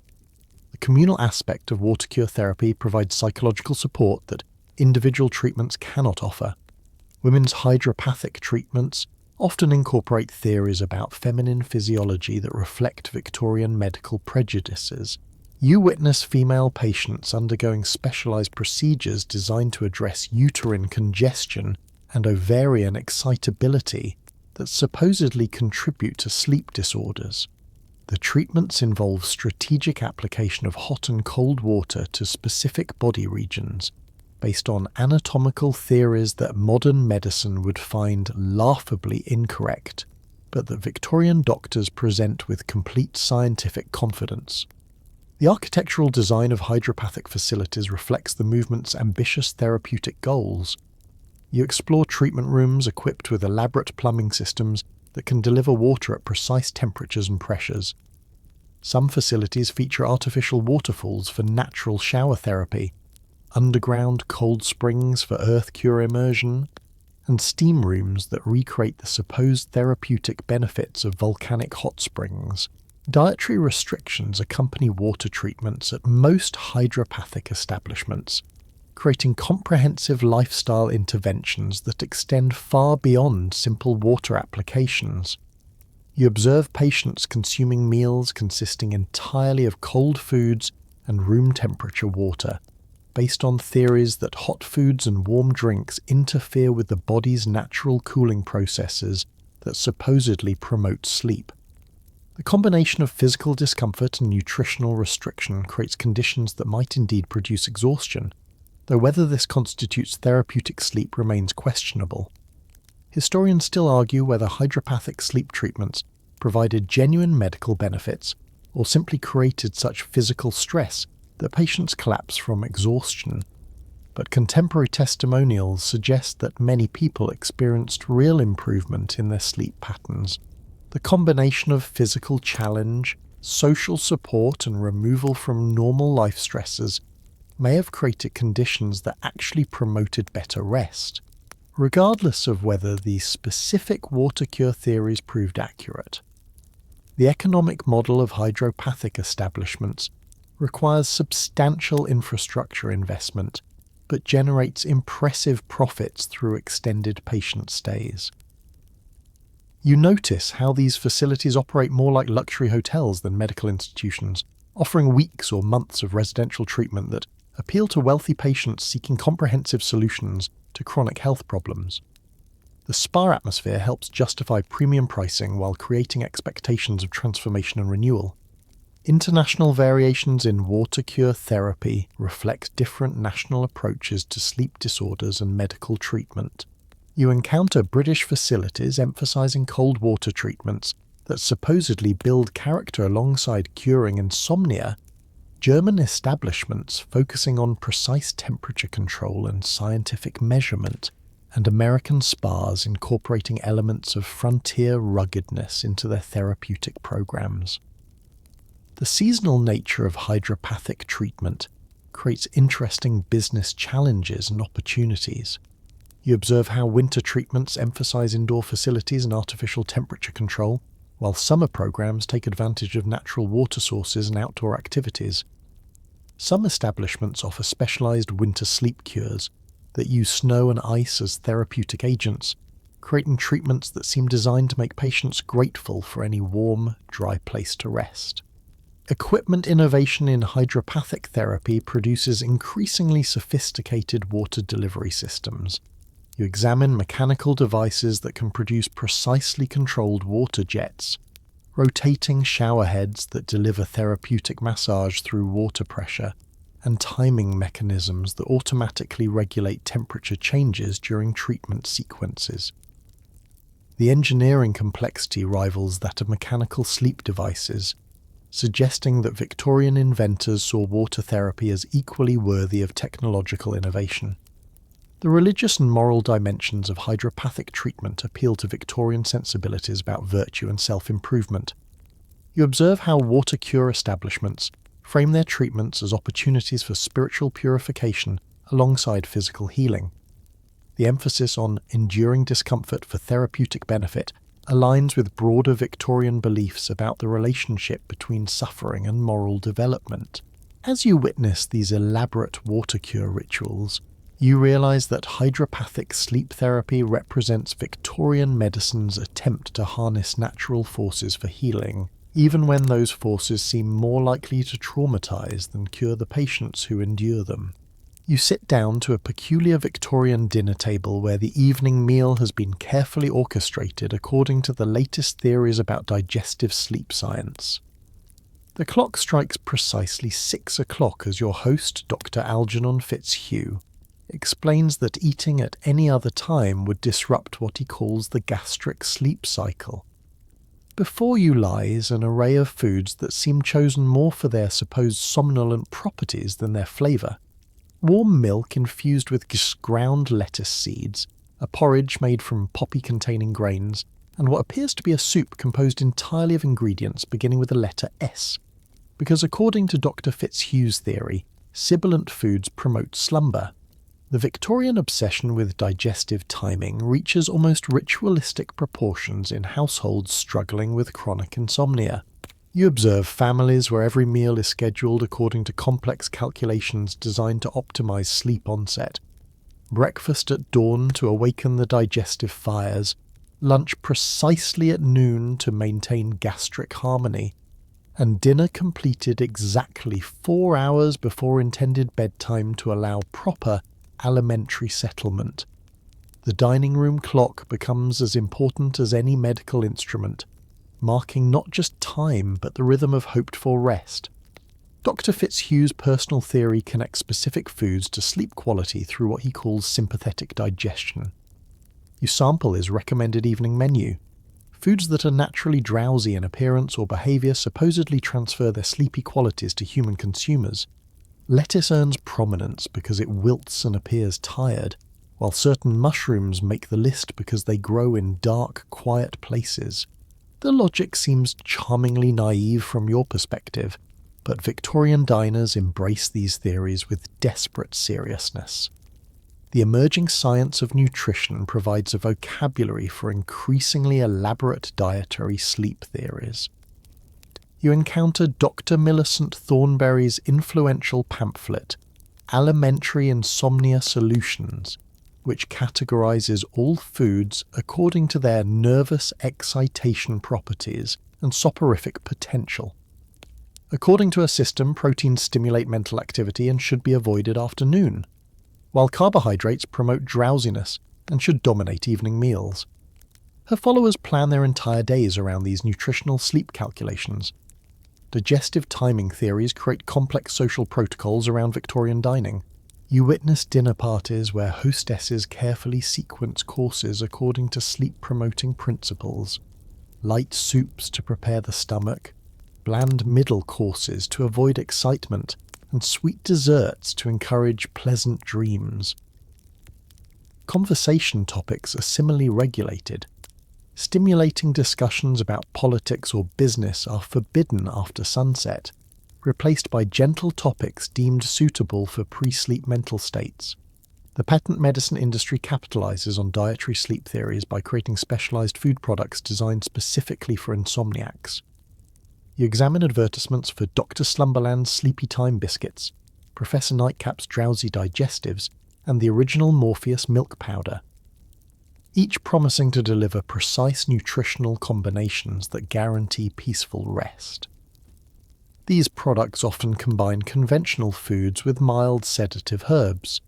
[SPEAKER 1] The communal aspect of water cure therapy provides psychological support that individual treatments cannot offer. Women's hydropathic treatments often incorporate theories about feminine physiology that reflect Victorian medical prejudices. You witness female patients undergoing specialized procedures designed to address uterine congestion and ovarian excitability that supposedly contribute to sleep disorders. The treatments involve strategic application of hot and cold water to specific body regions, based on anatomical theories that modern medicine would find laughably incorrect, but that Victorian doctors present with complete scientific confidence. The architectural design of hydropathic facilities reflects the movement's ambitious therapeutic goals. You explore treatment rooms equipped with elaborate plumbing systems that can deliver water at precise temperatures and pressures. Some facilities feature artificial waterfalls for natural shower therapy, underground cold springs for earth cure immersion, and steam rooms that recreate the supposed therapeutic benefits of volcanic hot springs. Dietary restrictions accompany water treatments at most hydropathic establishments, creating comprehensive lifestyle interventions that extend far beyond simple water applications. You observe patients consuming meals consisting entirely of cold foods and room temperature water, based on theories that hot foods and warm drinks interfere with the body's natural cooling processes that supposedly promote sleep. The combination of physical discomfort and nutritional restriction creates conditions that might indeed produce exhaustion, though whether this constitutes therapeutic sleep remains questionable. Historians still argue whether hydropathic sleep treatments provided genuine medical benefits or simply created such physical stress that patients collapse from exhaustion. But contemporary testimonials suggest that many people experienced real improvement in their sleep patterns. The combination of physical challenge, social support, and removal from normal life stresses may have created conditions that actually promoted better rest, regardless of whether these specific water cure theories proved accurate. The economic model of hydropathic establishments requires substantial infrastructure investment, but generates impressive profits through extended patient stays. You notice how these facilities operate more like luxury hotels than medical institutions, offering weeks or months of residential treatment that appeal to wealthy patients seeking comprehensive solutions to chronic health problems. The spa atmosphere helps justify premium pricing while creating expectations of transformation and renewal. International variations in water cure therapy reflect different national approaches to sleep disorders and medical treatment. You encounter British facilities emphasizing cold water treatments that supposedly build character alongside curing insomnia, German establishments focusing on precise temperature control and scientific measurement, and American spas incorporating elements of frontier ruggedness into their therapeutic programs. The seasonal nature of hydropathic treatment creates interesting business challenges and opportunities. You observe how winter treatments emphasize indoor facilities and artificial temperature control, while summer programs take advantage of natural water sources and outdoor activities. Some establishments offer specialized winter sleep cures that use snow and ice as therapeutic agents, creating treatments that seem designed to make patients grateful for any warm, dry place to rest. Equipment innovation in hydropathic therapy produces increasingly sophisticated water delivery systems. You examine mechanical devices that can produce precisely controlled water jets, rotating shower heads that deliver therapeutic massage through water pressure, and timing mechanisms that automatically regulate temperature changes during treatment sequences. The engineering complexity rivals that of mechanical sleep devices, suggesting that Victorian inventors saw water therapy as equally worthy of technological innovation. The religious and moral dimensions of hydropathic treatment appeal to Victorian sensibilities about virtue and self-improvement. You observe how water cure establishments frame their treatments as opportunities for spiritual purification alongside physical healing. The emphasis on enduring discomfort for therapeutic benefit aligns with broader Victorian beliefs about the relationship between suffering and moral development. As you witness these elaborate water cure rituals, you realize that hydropathic sleep therapy represents Victorian medicine's attempt to harness natural forces for healing, even when those forces seem more likely to traumatize than cure the patients who endure them. You sit down to a peculiar Victorian dinner table where the evening meal has been carefully orchestrated according to the latest theories about digestive sleep science. The clock strikes precisely 6 o'clock as your host, Dr. Algernon Fitzhugh, explains that eating at any other time would disrupt what he calls the gastric sleep cycle. Before you lies an array of foods that seem chosen more for their supposed somnolent properties than their flavour. Warm milk infused with ground lettuce seeds, a porridge made from poppy-containing grains, and what appears to be a soup composed entirely of ingredients beginning with the letter S, because according to Dr. Fitzhugh's theory, sibilant foods promote slumber. The Victorian obsession with digestive timing reaches almost ritualistic proportions in households struggling with chronic insomnia. You observe families where every meal is scheduled according to complex calculations designed to optimize sleep onset. Breakfast at dawn to awaken the digestive fires, lunch precisely at noon to maintain gastric harmony, and dinner completed exactly 4 hours before intended bedtime to allow proper alimentary settlement. The dining room clock becomes as important as any medical instrument, marking not just time but the rhythm of hoped-for rest. Dr. Fitzhugh's personal theory connects specific foods to sleep quality through what he calls sympathetic digestion. You sample his recommended evening menu. Foods that are naturally drowsy in appearance or behaviour supposedly transfer their sleepy qualities to human consumers. Lettuce earns prominence because it wilts and appears tired, while certain mushrooms make the list because they grow in dark, quiet places. The logic seems charmingly naive from your perspective, but Victorian diners embrace these theories with desperate seriousness. The emerging science of nutrition provides a vocabulary for increasingly elaborate dietary sleep theories. You encounter Dr. Millicent Thornberry's influential pamphlet, Alimentary Insomnia Solutions, which categorizes all foods according to their nervous excitation properties and soporific potential. According to her system, proteins stimulate mental activity and should be avoided after noon, while carbohydrates promote drowsiness and should dominate evening meals. Her followers plan their entire days around these nutritional sleep calculations. Digestive timing theories create complex social protocols around Victorian dining. You witness dinner parties where hostesses carefully sequence courses according to sleep-promoting principles. Light soups to prepare the stomach, bland middle courses to avoid excitement, and sweet desserts to encourage pleasant dreams. Conversation topics are similarly regulated. Stimulating discussions about politics or business are forbidden after sunset, replaced by gentle topics deemed suitable for pre-sleep mental states. The patent medicine industry capitalizes on dietary sleep theories by creating specialized food products designed specifically for insomniacs. You examine advertisements for Dr. Slumberland's Sleepy Time biscuits, Professor Nightcap's drowsy digestives, and the original Morpheus milk powder, each promising to deliver precise nutritional combinations that guarantee peaceful rest. These products often combine conventional foods with mild sedative herbs,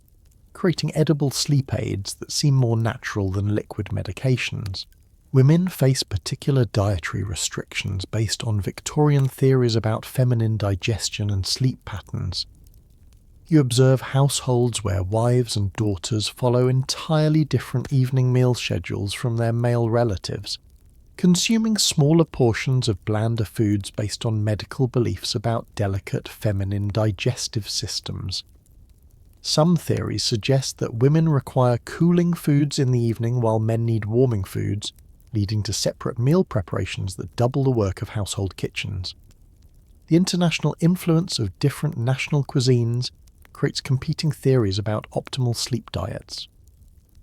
[SPEAKER 1] creating edible sleep aids that seem more natural than liquid medications. Women face particular dietary restrictions based on Victorian theories about feminine digestion and sleep patterns. You observe households where wives and daughters follow entirely different evening meal schedules from their male relatives, consuming smaller portions of blander foods based on medical beliefs about delicate feminine digestive systems. Some theories suggest that women require cooling foods in the evening while men need warming foods, leading to separate meal preparations that double the work of household kitchens. The international influence of different national cuisines creates competing theories about optimal sleep diets.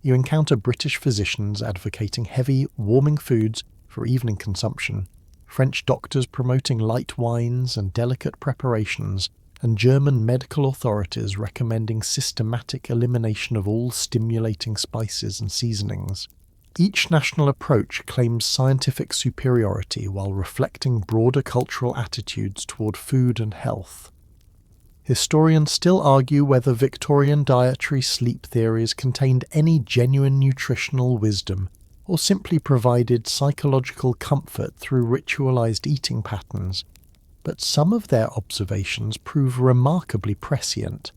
[SPEAKER 1] You encounter British physicians advocating heavy, warming foods for evening consumption, French doctors promoting light wines and delicate preparations, and German medical authorities recommending systematic elimination of all stimulating spices and seasonings. Each national approach claims scientific superiority while reflecting broader cultural attitudes toward food and health. Historians still argue whether Victorian dietary sleep theories contained any genuine nutritional wisdom or simply provided psychological comfort through ritualized eating patterns, but some of their observations prove remarkably prescient.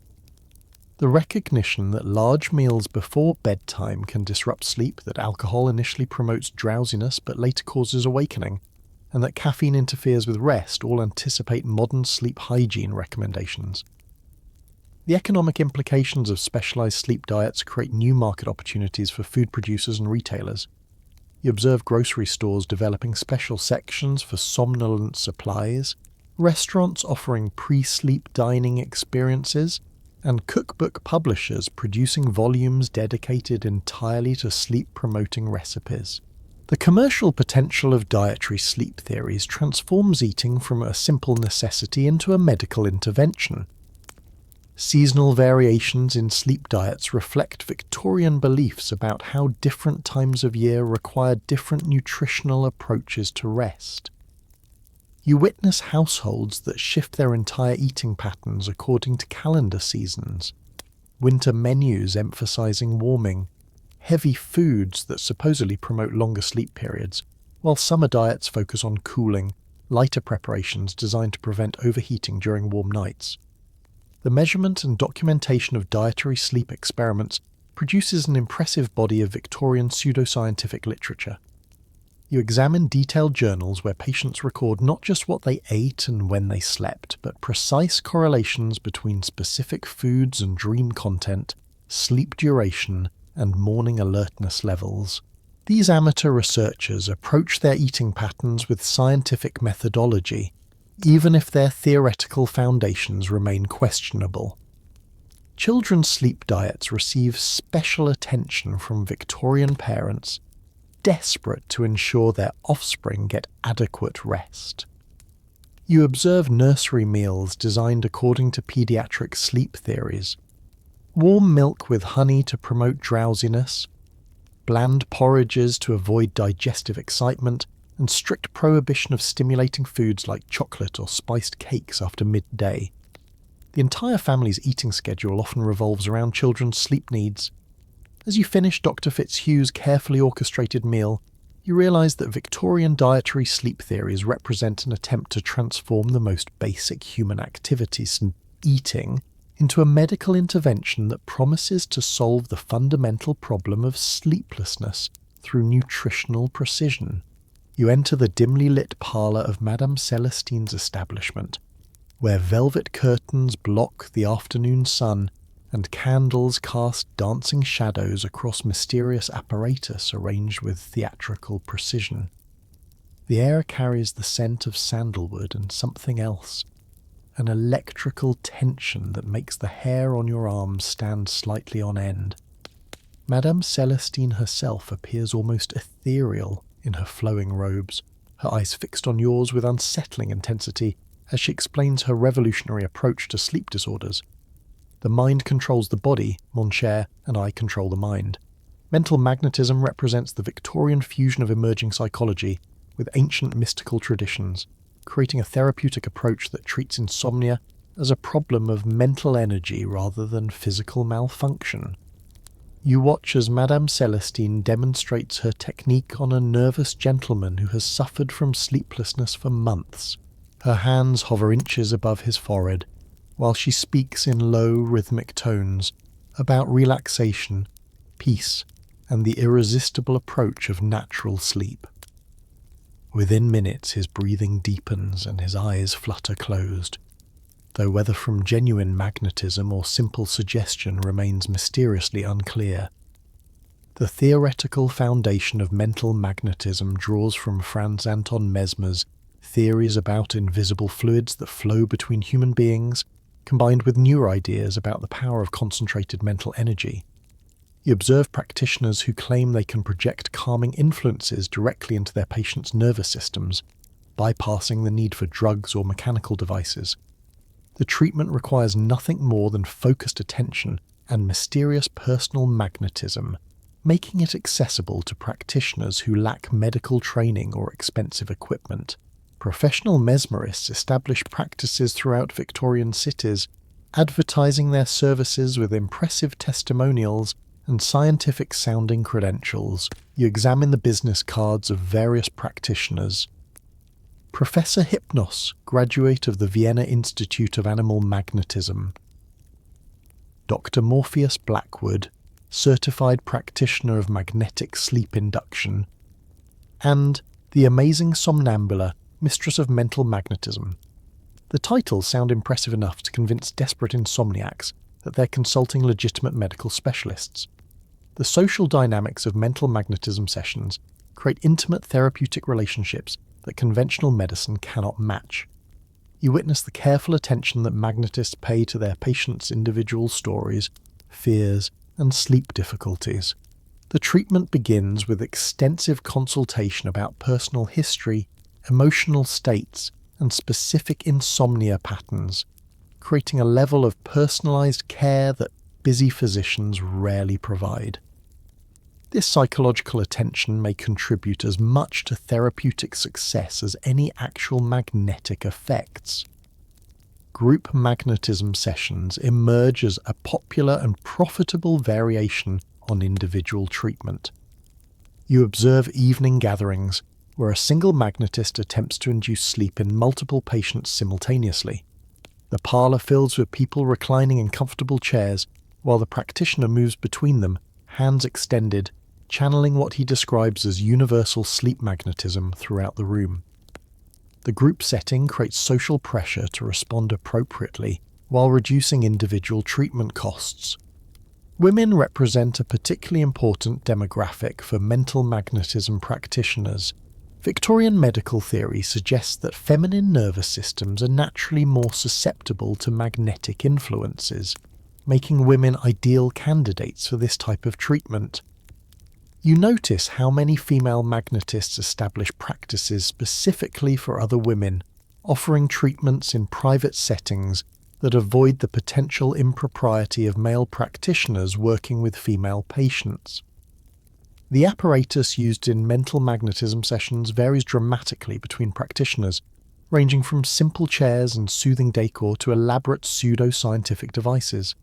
[SPEAKER 1] The recognition that large meals before bedtime can disrupt sleep, that alcohol initially promotes drowsiness but later causes awakening, and that caffeine interferes with rest all anticipate modern sleep hygiene recommendations. The economic implications of specialized sleep diets create new market opportunities for food producers and retailers. You observe grocery stores developing special sections for somnolent supplies, restaurants offering pre-sleep dining experiences, and cookbook publishers producing volumes dedicated entirely to sleep-promoting recipes. The commercial potential of dietary sleep theories transforms eating from a simple necessity into a medical intervention. Seasonal variations in sleep diets reflect Victorian beliefs about how different times of year require different nutritional approaches to rest. You witness households that shift their entire eating patterns according to calendar seasons, winter menus emphasizing warming, heavy foods that supposedly promote longer sleep periods, while summer diets focus on cooling, lighter preparations designed to prevent overheating during warm nights. The measurement and documentation of dietary sleep experiments produces an impressive body of Victorian pseudoscientific literature. You examine detailed journals where patients record not just what they ate and when they slept, but precise correlations between specific foods and dream content, sleep duration, and morning alertness levels. These amateur researchers approach their eating patterns with scientific methodology, even if their theoretical foundations remain questionable. Children's sleep diets receive special attention from Victorian parents, desperate to ensure their offspring get adequate rest. You observe nursery meals designed according to pediatric sleep theories. Warm milk with honey to promote drowsiness, bland porridges to avoid digestive excitement, and strict prohibition of stimulating foods like chocolate or spiced cakes after midday. The entire family's eating schedule often revolves around children's sleep needs. As you finish Dr. Fitzhugh's carefully orchestrated meal, you realise that Victorian dietary sleep theories represent an attempt to transform the most basic human activities, eating, into a medical intervention that promises to solve the fundamental problem of sleeplessness through nutritional precision. You enter the dimly lit parlour of Madame Celestine's establishment, where velvet curtains block the afternoon sun and candles cast dancing shadows across mysterious apparatus arranged with theatrical precision. The air carries the scent of sandalwood and something else, an electrical tension that makes the hair on your arms stand slightly on end. Madame Celestine herself appears almost ethereal in her flowing robes, her eyes fixed on yours with unsettling intensity as she explains her revolutionary approach to sleep disorders. The mind controls the body, mon cher, and I control the mind. Mental magnetism represents the Victorian fusion of emerging psychology with ancient mystical traditions, creating a therapeutic approach that treats insomnia as a problem of mental energy rather than physical malfunction. You watch as Madame Celestine demonstrates her technique on a nervous gentleman who has suffered from sleeplessness for months. Her hands hover inches above his forehead, while she speaks in low, rhythmic tones about relaxation, peace, and the irresistible approach of natural sleep. Within minutes his breathing deepens and his eyes flutter closed, though whether from genuine magnetism or simple suggestion remains mysteriously unclear. The theoretical foundation of mental magnetism draws from Franz Anton Mesmer's theories about invisible fluids that flow between human beings, combined with newer ideas about the power of concentrated mental energy. You observe practitioners who claim they can project calming influences directly into their patients' nervous systems, bypassing the need for drugs or mechanical devices. The treatment requires nothing more than focused attention and mysterious personal magnetism, making it accessible to practitioners who lack medical training or expensive equipment. Professional mesmerists establish practices throughout Victorian cities, advertising their services with impressive testimonials and scientific-sounding credentials. You examine the business cards of various practitioners. Professor Hypnos, graduate of the Vienna Institute of Animal Magnetism. Dr. Morpheus Blackwood, certified practitioner of magnetic sleep induction. And the amazing somnambula, mistress of mental magnetism. The titles sound impressive enough to convince desperate insomniacs that they're consulting legitimate medical specialists. The social dynamics of mental magnetism sessions create intimate therapeutic relationships that conventional medicine cannot match. You witness the careful attention that magnetists pay to their patients' individual stories, fears, and sleep difficulties. The treatment begins with extensive consultation about personal history, emotional states, and specific insomnia patterns, creating a level of personalized care that busy physicians rarely provide. This psychological attention may contribute as much to therapeutic success as any actual magnetic effects. Group magnetism sessions emerge as a popular and profitable variation on individual treatment. You observe evening gatherings where a single magnetist attempts to induce sleep in multiple patients simultaneously. The parlour fills with people reclining in comfortable chairs while the practitioner moves between them, hands extended, channeling what he describes as universal sleep magnetism throughout the room. The group setting creates social pressure to respond appropriately while reducing individual treatment costs. Women represent a particularly important demographic for mental magnetism practitioners. Victorian medical theory suggests that feminine nervous systems are naturally more susceptible to magnetic influences, making women ideal candidates for this type of treatment. You notice how many female magnetists establish practices specifically for other women, offering treatments in private settings that avoid the potential impropriety of male practitioners working with female patients. The apparatus used in mental magnetism sessions varies dramatically between practitioners, ranging from simple chairs and soothing decor to elaborate pseudo-scientific devices.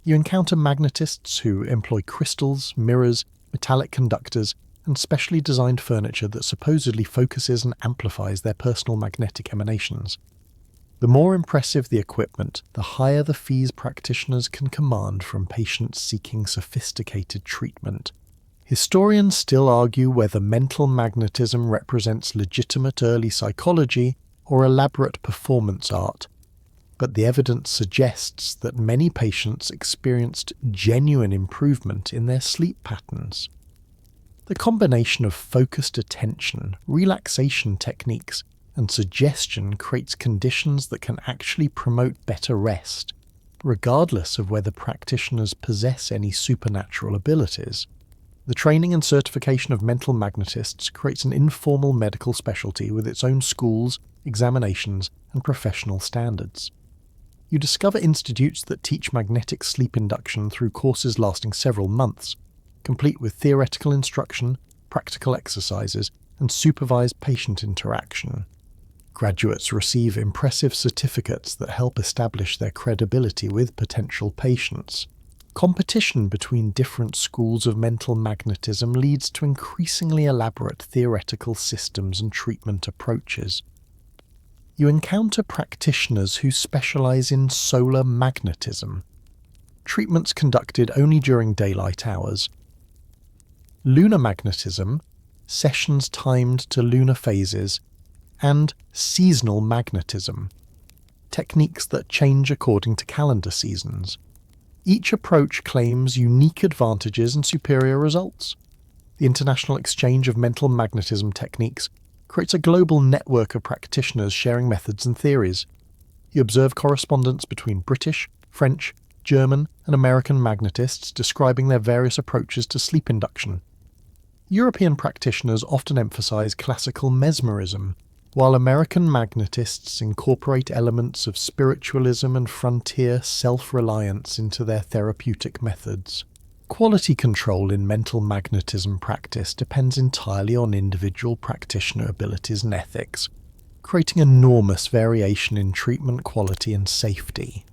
[SPEAKER 1] You encounter magnetists who employ crystals, mirrors, metallic conductors, and specially designed furniture that supposedly focuses and amplifies their personal magnetic emanations. The more impressive the equipment, the higher the fees practitioners can command from patients seeking sophisticated treatment. Historians still argue whether mental magnetism represents legitimate early psychology or elaborate performance art, but the evidence suggests that many patients experienced genuine improvement in their sleep patterns. The combination of focused attention, relaxation techniques, and suggestion creates conditions that can actually promote better rest, regardless of whether practitioners possess any supernatural abilities. The training and certification of mental magnetists creates an informal medical specialty with its own schools, examinations, and professional standards. You discover institutes that teach magnetic sleep induction through courses lasting several months, complete with theoretical instruction, practical exercises, and supervised patient interaction. Graduates receive impressive certificates that help establish their credibility with potential patients. Competition between different schools of mental magnetism leads to increasingly elaborate theoretical systems and treatment approaches. You encounter practitioners who specialize in solar magnetism, treatments conducted only during daylight hours, lunar magnetism, sessions timed to lunar phases, and seasonal magnetism, techniques that change according to calendar seasons. Each approach claims unique advantages and superior results. The international exchange of mental magnetism techniques creates a global network of practitioners sharing methods and theories. You observe correspondence between British, French, German, and American magnetists describing their various approaches to sleep induction. European practitioners often emphasize classical mesmerism, while American magnetists incorporate elements of spiritualism and frontier self-reliance into their therapeutic methods. Quality control in mental magnetism practice depends entirely on individual practitioner abilities and ethics, creating enormous variation in treatment quality and safety.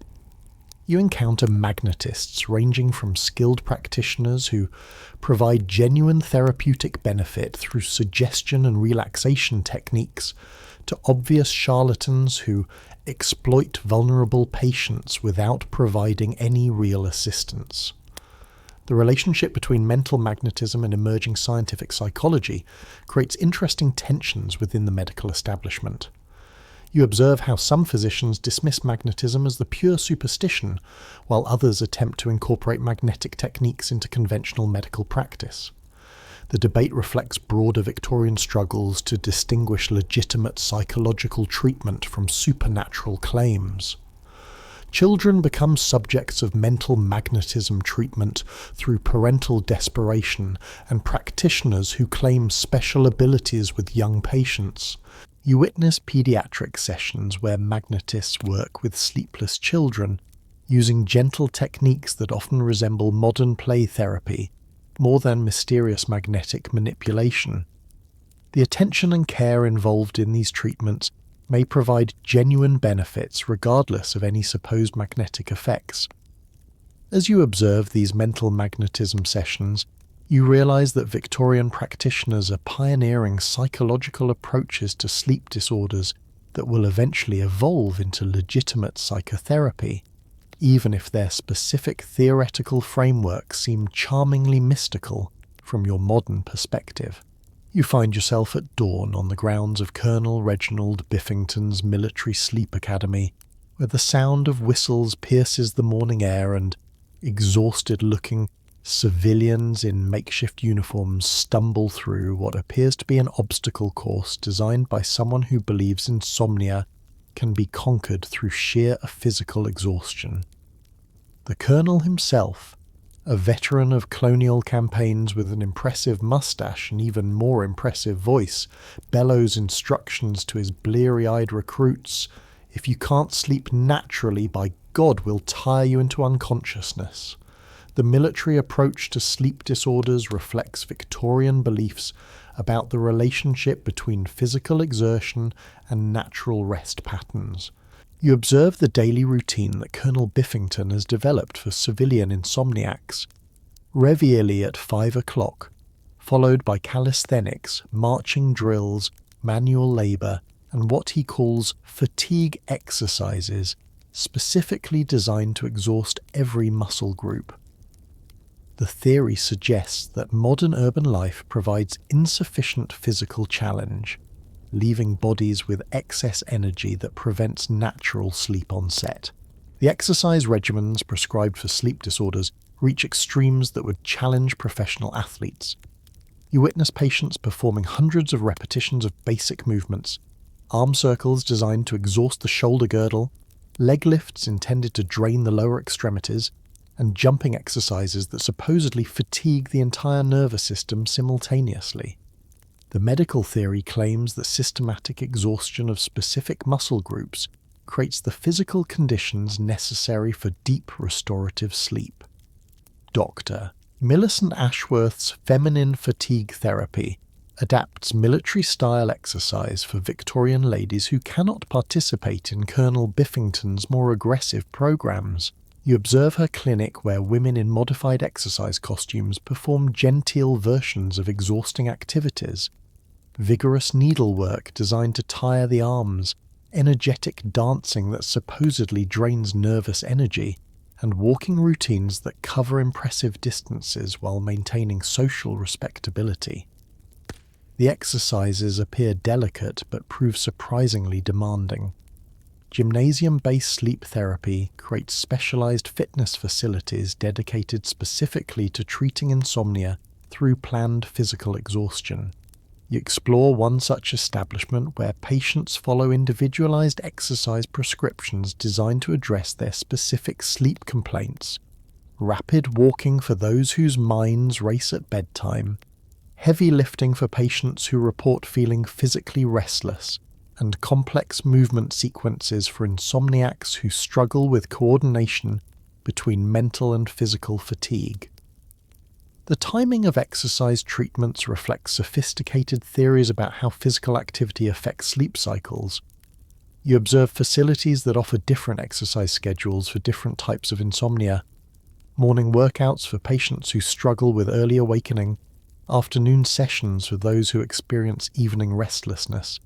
[SPEAKER 1] You encounter magnetists ranging from skilled practitioners who provide genuine therapeutic benefit through suggestion and relaxation techniques to obvious charlatans who exploit vulnerable patients without providing any real assistance. The relationship between mental magnetism and emerging scientific psychology creates interesting tensions within the medical establishment. You observe how some physicians dismiss magnetism as the pure superstition, while others attempt to incorporate magnetic techniques into conventional medical practice. The debate reflects broader Victorian struggles to distinguish legitimate psychological treatment from supernatural claims. Children become subjects of mental magnetism treatment through parental desperation and practitioners who claim special abilities with young patients. You witness pediatric sessions where magnetists work with sleepless children, using gentle techniques that often resemble modern play therapy, more than mysterious magnetic manipulation. The attention and care involved in these treatments may provide genuine benefits regardless of any supposed magnetic effects. As you observe these mental magnetism sessions, you realize that Victorian practitioners are pioneering psychological approaches to sleep disorders that will eventually evolve into legitimate psychotherapy, even if their specific theoretical frameworks seem charmingly mystical from your modern perspective. You find yourself at dawn on the grounds of Colonel Reginald Biffington's Military Sleep Academy, where the sound of whistles pierces the morning air and exhausted-looking civilians in makeshift uniforms stumble through what appears to be an obstacle course designed by someone who believes insomnia can be conquered through sheer physical exhaustion. The Colonel himself, a veteran of colonial campaigns with an impressive mustache and even more impressive voice, bellows instructions to his bleary-eyed recruits. If you can't sleep naturally, by God, we'll tire you into unconsciousness. The military approach to sleep disorders reflects Victorian beliefs about the relationship between physical exertion and natural rest patterns. You observe the daily routine that Colonel Biffington has developed for civilian insomniacs. Reveille at 5 o'clock, followed by calisthenics, marching drills, manual labour, and what he calls fatigue exercises, specifically designed to exhaust every muscle group. The theory suggests that modern urban life provides insufficient physical challenge, leaving bodies with excess energy that prevents natural sleep onset. The exercise regimens prescribed for sleep disorders reach extremes that would challenge professional athletes. You witness patients performing hundreds of repetitions of basic movements, arm circles designed to exhaust the shoulder girdle, leg lifts intended to drain the lower extremities, and jumping exercises that supposedly fatigue the entire nervous system simultaneously. The medical theory claims that systematic exhaustion of specific muscle groups creates the physical conditions necessary for deep restorative sleep. Dr. Millicent Ashworth's feminine fatigue therapy adapts military-style exercise for Victorian ladies who cannot participate in Colonel Biffington's more aggressive programs. You observe her clinic where women in modified exercise costumes perform genteel versions of exhausting activities. Vigorous needlework designed to tire the arms, energetic dancing that supposedly drains nervous energy, and walking routines that cover impressive distances while maintaining social respectability. The exercises appear delicate but prove surprisingly demanding. Gymnasium-based sleep therapy creates specialized fitness facilities dedicated specifically to treating insomnia through planned physical exhaustion. You explore one such establishment where patients follow individualized exercise prescriptions designed to address their specific sleep complaints. Rapid walking for those whose minds race at bedtime, heavy lifting for patients who report feeling physically restless, and complex movement sequences for insomniacs who struggle with coordination between mental and physical fatigue. The timing of exercise treatments reflects sophisticated theories about how physical activity affects sleep cycles. You observe facilities that offer different exercise schedules for different types of insomnia. Morning workouts for patients who struggle with early awakening, afternoon sessions for those who experience evening restlessness,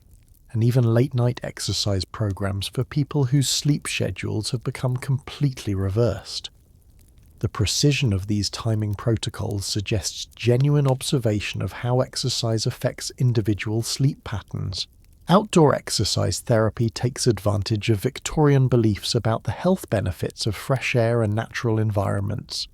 [SPEAKER 1] and even late-night exercise programs for people whose sleep schedules have become completely reversed. The precision of these timing protocols suggests genuine observation of how exercise affects individual sleep patterns. Outdoor exercise therapy takes advantage of Victorian beliefs about the health benefits of fresh air and natural environments.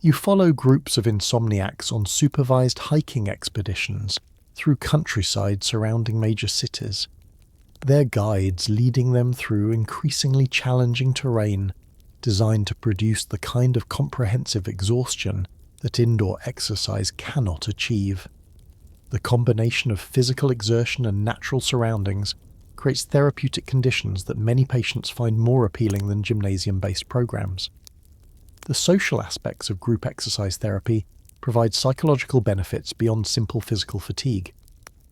[SPEAKER 1] You follow groups of insomniacs on supervised hiking expeditions through countryside surrounding major cities, their guides leading them through increasingly challenging terrain designed to produce the kind of comprehensive exhaustion that indoor exercise cannot achieve. The combination of physical exertion and natural surroundings creates therapeutic conditions that many patients find more appealing than gymnasium-based programs. The social aspects of group exercise therapy provide psychological benefits beyond simple physical fatigue.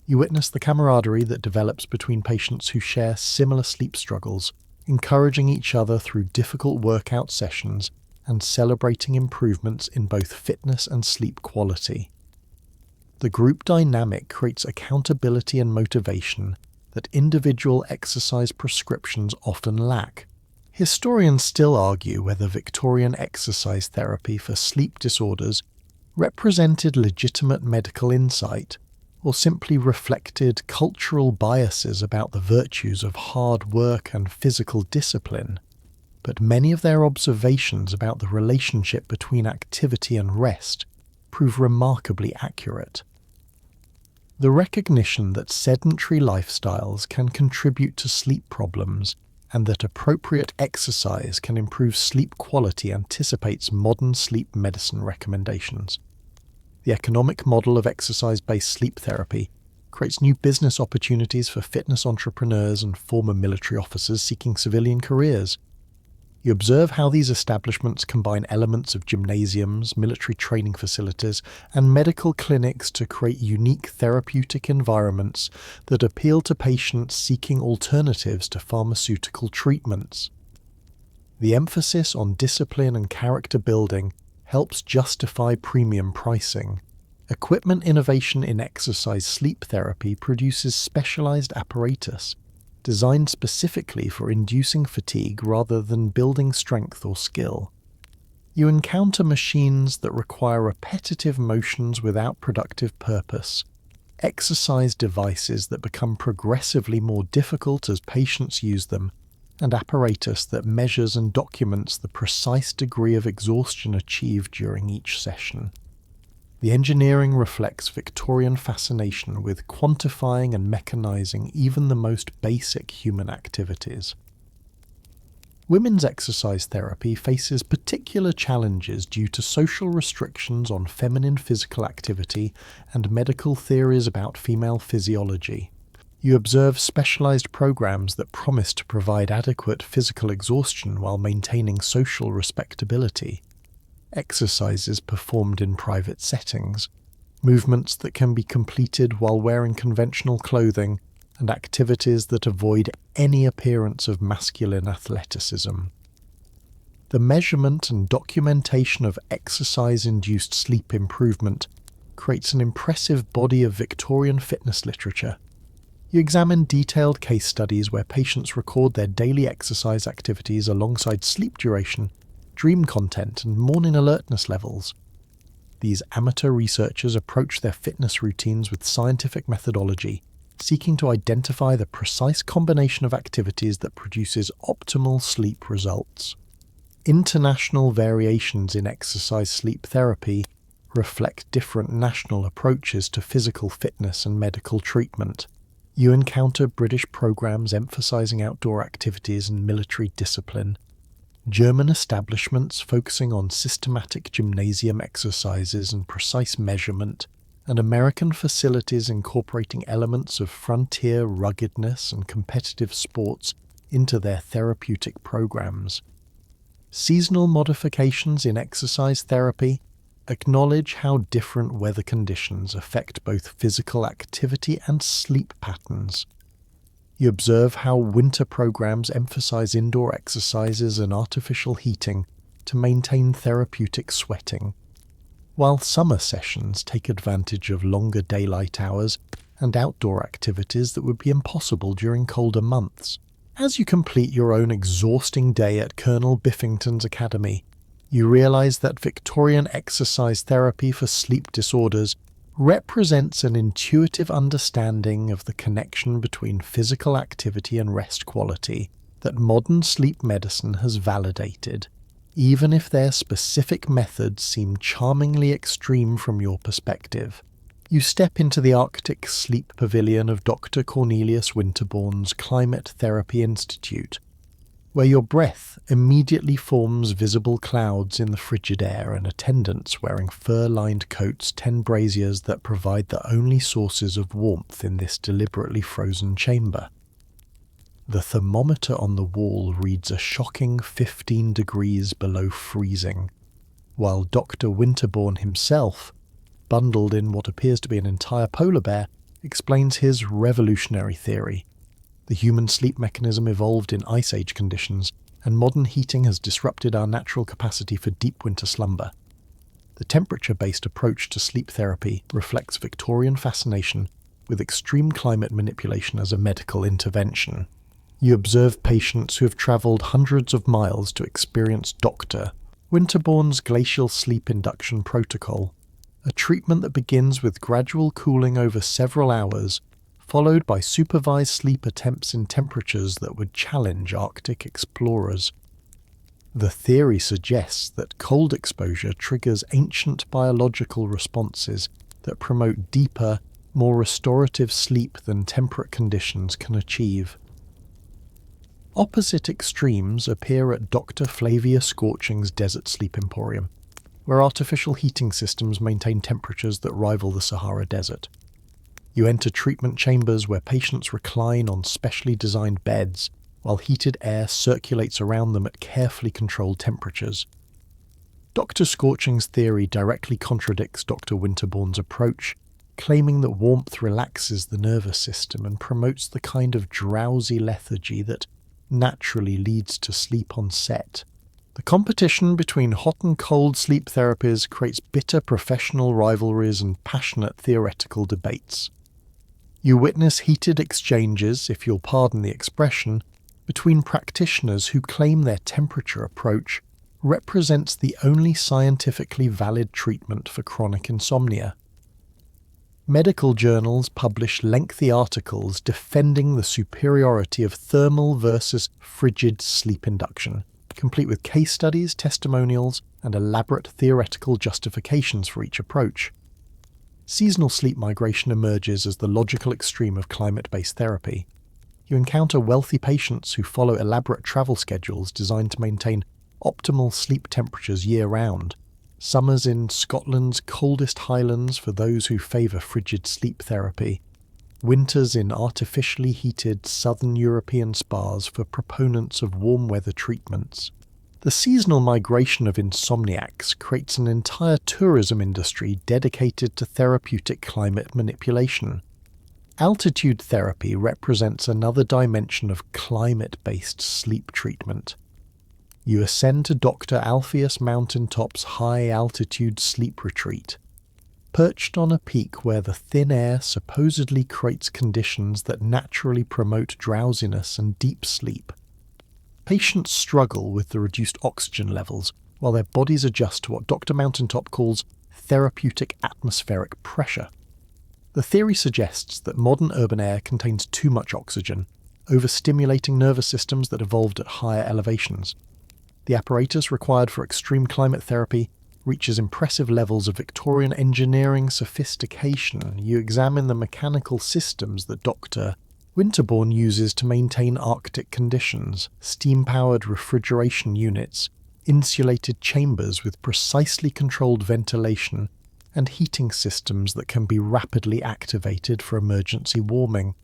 [SPEAKER 1] You witness the camaraderie that develops between patients who share similar sleep struggles, encouraging each other through difficult workout sessions and celebrating improvements in both fitness and sleep quality. The group dynamic creates accountability and motivation that individual exercise prescriptions often lack. Historians still argue whether Victorian exercise therapy for sleep disorders represented legitimate medical insight or simply reflected cultural biases about the virtues of hard work and physical discipline, but many of their observations about the relationship between activity and rest prove remarkably accurate. The recognition that sedentary lifestyles can contribute to sleep problems and that appropriate exercise can improve sleep quality anticipates modern sleep medicine recommendations. The economic model of exercise-based sleep therapy creates new business opportunities for fitness entrepreneurs and former military officers seeking civilian careers. You observe how these establishments combine elements of gymnasiums, military training facilities, and medical clinics to create unique therapeutic environments that appeal to patients seeking alternatives to pharmaceutical treatments. The emphasis on discipline and character building helps justify premium pricing. Equipment innovation in exercise sleep therapy produces specialized apparatus designed specifically for inducing fatigue rather than building strength or skill. You encounter machines that require repetitive motions without productive purpose, exercise devices that become progressively more difficult as patients use them, and apparatus that measures and documents the precise degree of exhaustion achieved during each session. The engineering reflects Victorian fascination with quantifying and mechanizing even the most basic human activities. Women's exercise therapy faces particular challenges due to social restrictions on feminine physical activity and medical theories about female physiology. You observe specialized programs that promise to provide adequate physical exhaustion while maintaining social respectability. Exercises performed in private settings, movements that can be completed while wearing conventional clothing, and activities that avoid any appearance of masculine athleticism. The measurement and documentation of exercise-induced sleep improvement creates an impressive body of Victorian fitness literature. You examine detailed case studies where patients record their daily exercise activities alongside sleep duration, dream content, and morning alertness levels. These amateur researchers approach their fitness routines with scientific methodology, seeking to identify the precise combination of activities that produces optimal sleep results. International variations in exercise sleep therapy reflect different national approaches to physical fitness and medical treatment. You encounter British programs emphasizing outdoor activities and military discipline, German establishments focusing on systematic gymnasium exercises and precise measurement, and American facilities incorporating elements of frontier ruggedness and competitive sports into their therapeutic programs. Seasonal modifications in exercise therapy acknowledge how different weather conditions affect both physical activity and sleep patterns. You observe how winter programs emphasize indoor exercises and artificial heating to maintain therapeutic sweating, while summer sessions take advantage of longer daylight hours and outdoor activities that would be impossible during colder months. As you complete your own exhausting day at Colonel Biffington's Academy, you realize that Victorian exercise therapy for sleep disorders represents an intuitive understanding of the connection between physical activity and rest quality that modern sleep medicine has validated. even if their specific methods seem charmingly extreme from your perspective. You step into the Arctic sleep pavilion of Dr. Cornelius Winterbourne's Climate Therapy Institute, where your breath immediately forms visible clouds in the frigid air and attendants wearing fur-lined coats tend braziers that provide the only sources of warmth in this deliberately frozen chamber. The thermometer on the wall reads a shocking 15 degrees below freezing, while Dr. Winterbourne himself, bundled in what appears to be an entire polar bear, explains his revolutionary theory. The human sleep mechanism evolved in Ice Age conditions, and modern heating has disrupted our natural capacity for deep winter slumber. The temperature-based approach to sleep therapy reflects Victorian fascination with extreme climate manipulation as a medical intervention. You observe patients who have travelled hundreds of miles to experience Dr. Winterbourne's glacial sleep induction protocol, a treatment that begins with gradual cooling over several hours, followed by supervised sleep attempts in temperatures that would challenge Arctic explorers. The theory suggests that cold exposure triggers ancient biological responses that promote deeper, more restorative sleep than temperate conditions can achieve. Opposite extremes appear at Dr. Flavia Scorching's Desert Sleep Emporium, where artificial heating systems maintain temperatures that rival the Sahara Desert. You enter treatment chambers where patients recline on specially designed beds, while heated air circulates around them at carefully controlled temperatures. Dr. Scorching's theory directly contradicts Dr. Winterbourne's approach, claiming that warmth relaxes the nervous system and promotes the kind of drowsy lethargy that naturally leads to sleep on set. The competition between hot and cold sleep therapies creates bitter professional rivalries and passionate theoretical debates. You witness heated exchanges, if you'll pardon the expression, between practitioners who claim their temperature approach represents the only scientifically valid treatment for chronic insomnia. Medical journals publish lengthy articles defending the superiority of thermal versus frigid sleep induction, complete with case studies, testimonials, and elaborate theoretical justifications for each approach. Seasonal sleep migration emerges as the logical extreme of climate-based therapy. You encounter wealthy patients who follow elaborate travel schedules designed to maintain optimal sleep temperatures year-round. Summers in Scotland's coldest highlands for those who favour frigid sleep therapy. Winters in artificially heated southern European spas for proponents of warm weather treatments. The seasonal migration of insomniacs creates an entire tourism industry dedicated to therapeutic climate manipulation. Altitude therapy represents another dimension of climate-based sleep treatment. You ascend to Dr. Alpheus Mountaintop's high-altitude sleep retreat, perched on a peak where the thin air supposedly creates conditions that naturally promote drowsiness and deep sleep. Patients struggle with the reduced oxygen levels while their bodies adjust to what Dr. Mountaintop calls therapeutic atmospheric pressure. The theory suggests that modern urban air contains too much oxygen, overstimulating nervous systems that evolved at higher elevations. The apparatus required for extreme climate therapy reaches impressive levels of Victorian engineering sophistication. You examine the mechanical systems that Dr. Winterbourne uses to maintain Arctic conditions: steam-powered refrigeration units, insulated chambers with precisely controlled ventilation, and heating systems that can be rapidly activated for emergency warming.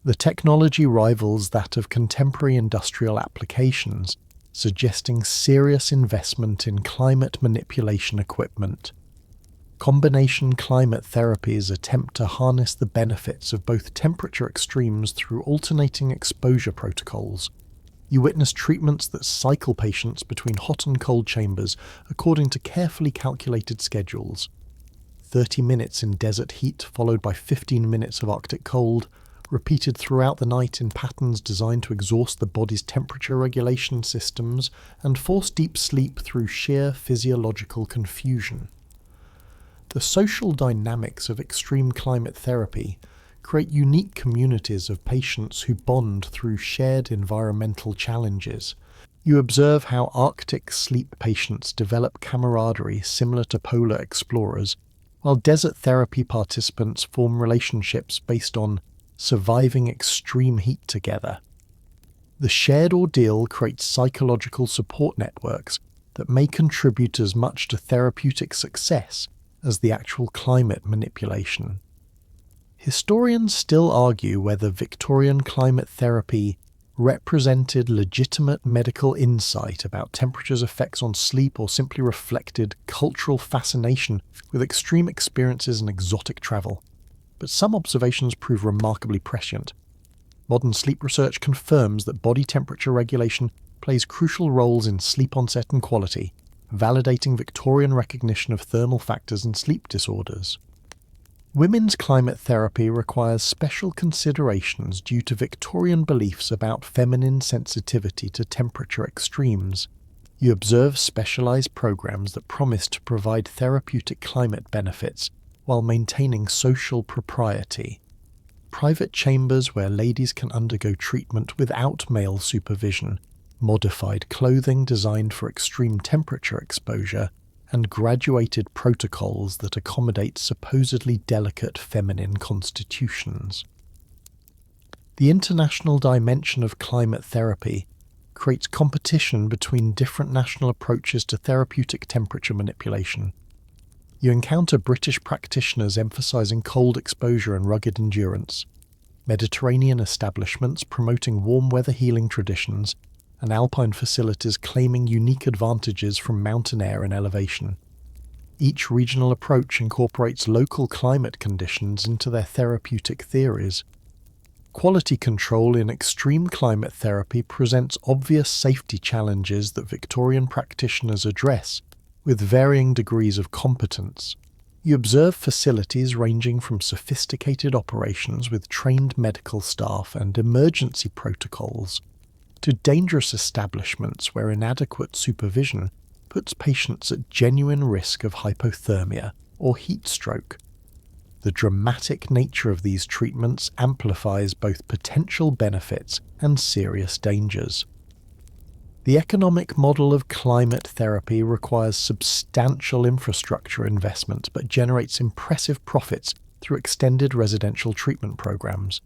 [SPEAKER 1] The technology rivals that of contemporary industrial applications, suggesting serious investment in climate manipulation equipment. Combination climate therapies attempt to harness the benefits of both temperature extremes through alternating exposure protocols. You witness treatments that cycle patients between hot and cold chambers according to carefully calculated schedules. 30 minutes in desert heat followed by 15 minutes of Arctic cold, repeated throughout the night in patterns designed to exhaust the body's temperature regulation systems and force deep sleep through sheer physiological confusion. The social dynamics of extreme climate therapy create unique communities of patients who bond through shared environmental challenges. You observe how Arctic sleep patients develop camaraderie similar to polar explorers, while desert therapy participants form relationships based on surviving extreme heat together. The shared ordeal creates psychological support networks that may contribute as much to therapeutic success as the actual climate manipulation. Historians still argue whether Victorian climate therapy represented legitimate medical insight about temperature's effects on sleep or simply reflected cultural fascination with extreme experiences and exotic travel. But some observations prove remarkably prescient. Modern sleep research confirms that body temperature regulation plays crucial roles in sleep onset and quality, validating Victorian recognition of thermal factors in sleep disorders. Women's climate therapy requires special considerations due to Victorian beliefs about feminine sensitivity to temperature extremes. You observe specialized programs that promise to provide therapeutic climate benefits while maintaining social propriety. Private chambers where ladies can undergo treatment without male supervision, modified clothing designed for extreme temperature exposure, and graduated protocols that accommodate supposedly delicate feminine constitutions. The international dimension of climate therapy creates competition between different national approaches to therapeutic temperature manipulation. You encounter British practitioners emphasizing cold exposure and rugged endurance, Mediterranean establishments promoting warm weather healing traditions, and alpine facilities claiming unique advantages from mountain air and elevation. Each regional approach incorporates local climate conditions into their therapeutic theories. Quality control in extreme climate therapy presents obvious safety challenges that Victorian practitioners address, with varying degrees of competence. You observe facilities ranging from sophisticated operations with trained medical staff and emergency protocols, to dangerous establishments where inadequate supervision puts patients at genuine risk of hypothermia or heat stroke. The dramatic nature of these treatments amplifies both potential benefits and serious dangers. The economic model of climate therapy requires substantial infrastructure investment but generates impressive profits through extended residential treatment programs.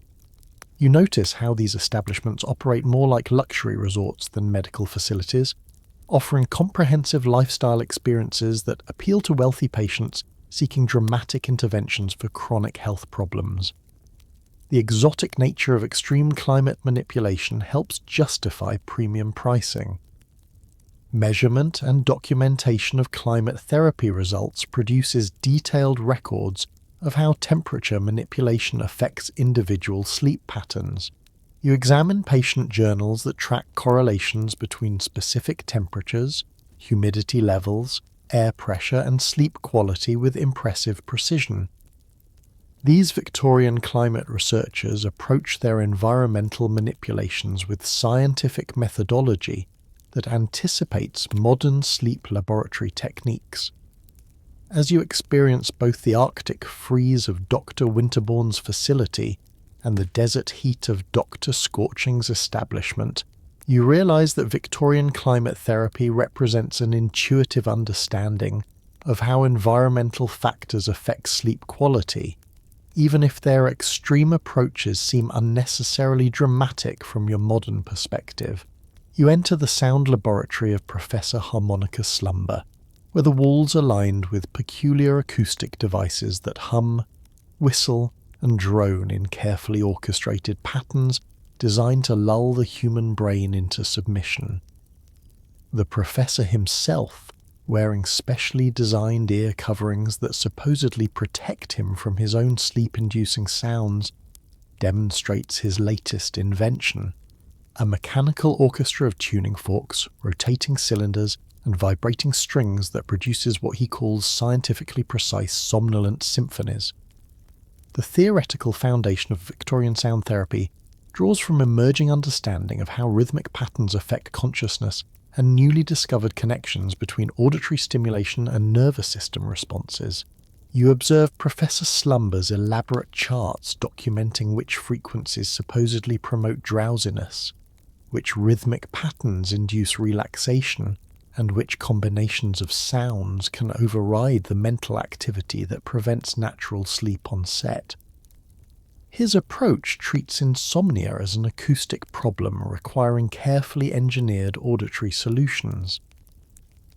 [SPEAKER 1] You notice how these establishments operate more like luxury resorts than medical facilities, offering comprehensive lifestyle experiences that appeal to wealthy patients seeking dramatic interventions for chronic health problems. The exotic nature of extreme climate manipulation helps justify premium pricing. Measurement and documentation of climate therapy results produces detailed records of how temperature manipulation affects individual sleep patterns. You examine patient journals that track correlations between specific temperatures, humidity levels, air pressure, and sleep quality with impressive precision. These Victorian climate researchers approach their environmental manipulations with scientific methodology that anticipates modern sleep laboratory techniques. As you experience both the Arctic freeze of Dr. Winterbourne's facility and the desert heat of Dr. Scorching's establishment, you realize that Victorian climate therapy represents an intuitive understanding of how environmental factors affect sleep quality, even if their extreme approaches seem unnecessarily dramatic from your modern perspective. You enter the sound laboratory of Professor Harmonica Slumber, where the walls are lined with peculiar acoustic devices that hum, whistle, and drone in carefully orchestrated patterns designed to lull the human brain into submission. The professor himself, wearing specially designed ear coverings that supposedly protect him from his own sleep-inducing sounds, demonstrates his latest invention, a mechanical orchestra of tuning forks, rotating cylinders, and vibrating strings that produces what he calls scientifically precise somnolent symphonies. The theoretical foundation of Victorian sound therapy draws from emerging understanding of how rhythmic patterns affect consciousness and newly discovered connections between auditory stimulation and nervous system responses. You observe Professor Slumber's elaborate charts documenting which frequencies supposedly promote drowsiness, which rhythmic patterns induce relaxation, and which combinations of sounds can override the mental activity that prevents natural sleep on set. His approach treats insomnia as an acoustic problem requiring carefully engineered auditory solutions.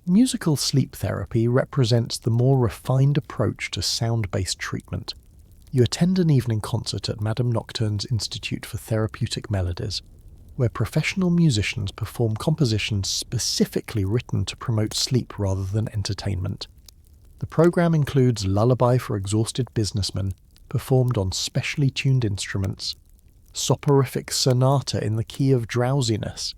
[SPEAKER 1] Musical sleep therapy represents the more refined approach to sound-based treatment. You attend an evening concert at Madame Nocturne's Institute for Therapeutic Melodies, where professional musicians perform compositions specifically written to promote sleep rather than entertainment. The program includes Lullaby for Exhausted Businessmen, performed on specially tuned instruments, soporific sonata in the key of drowsiness,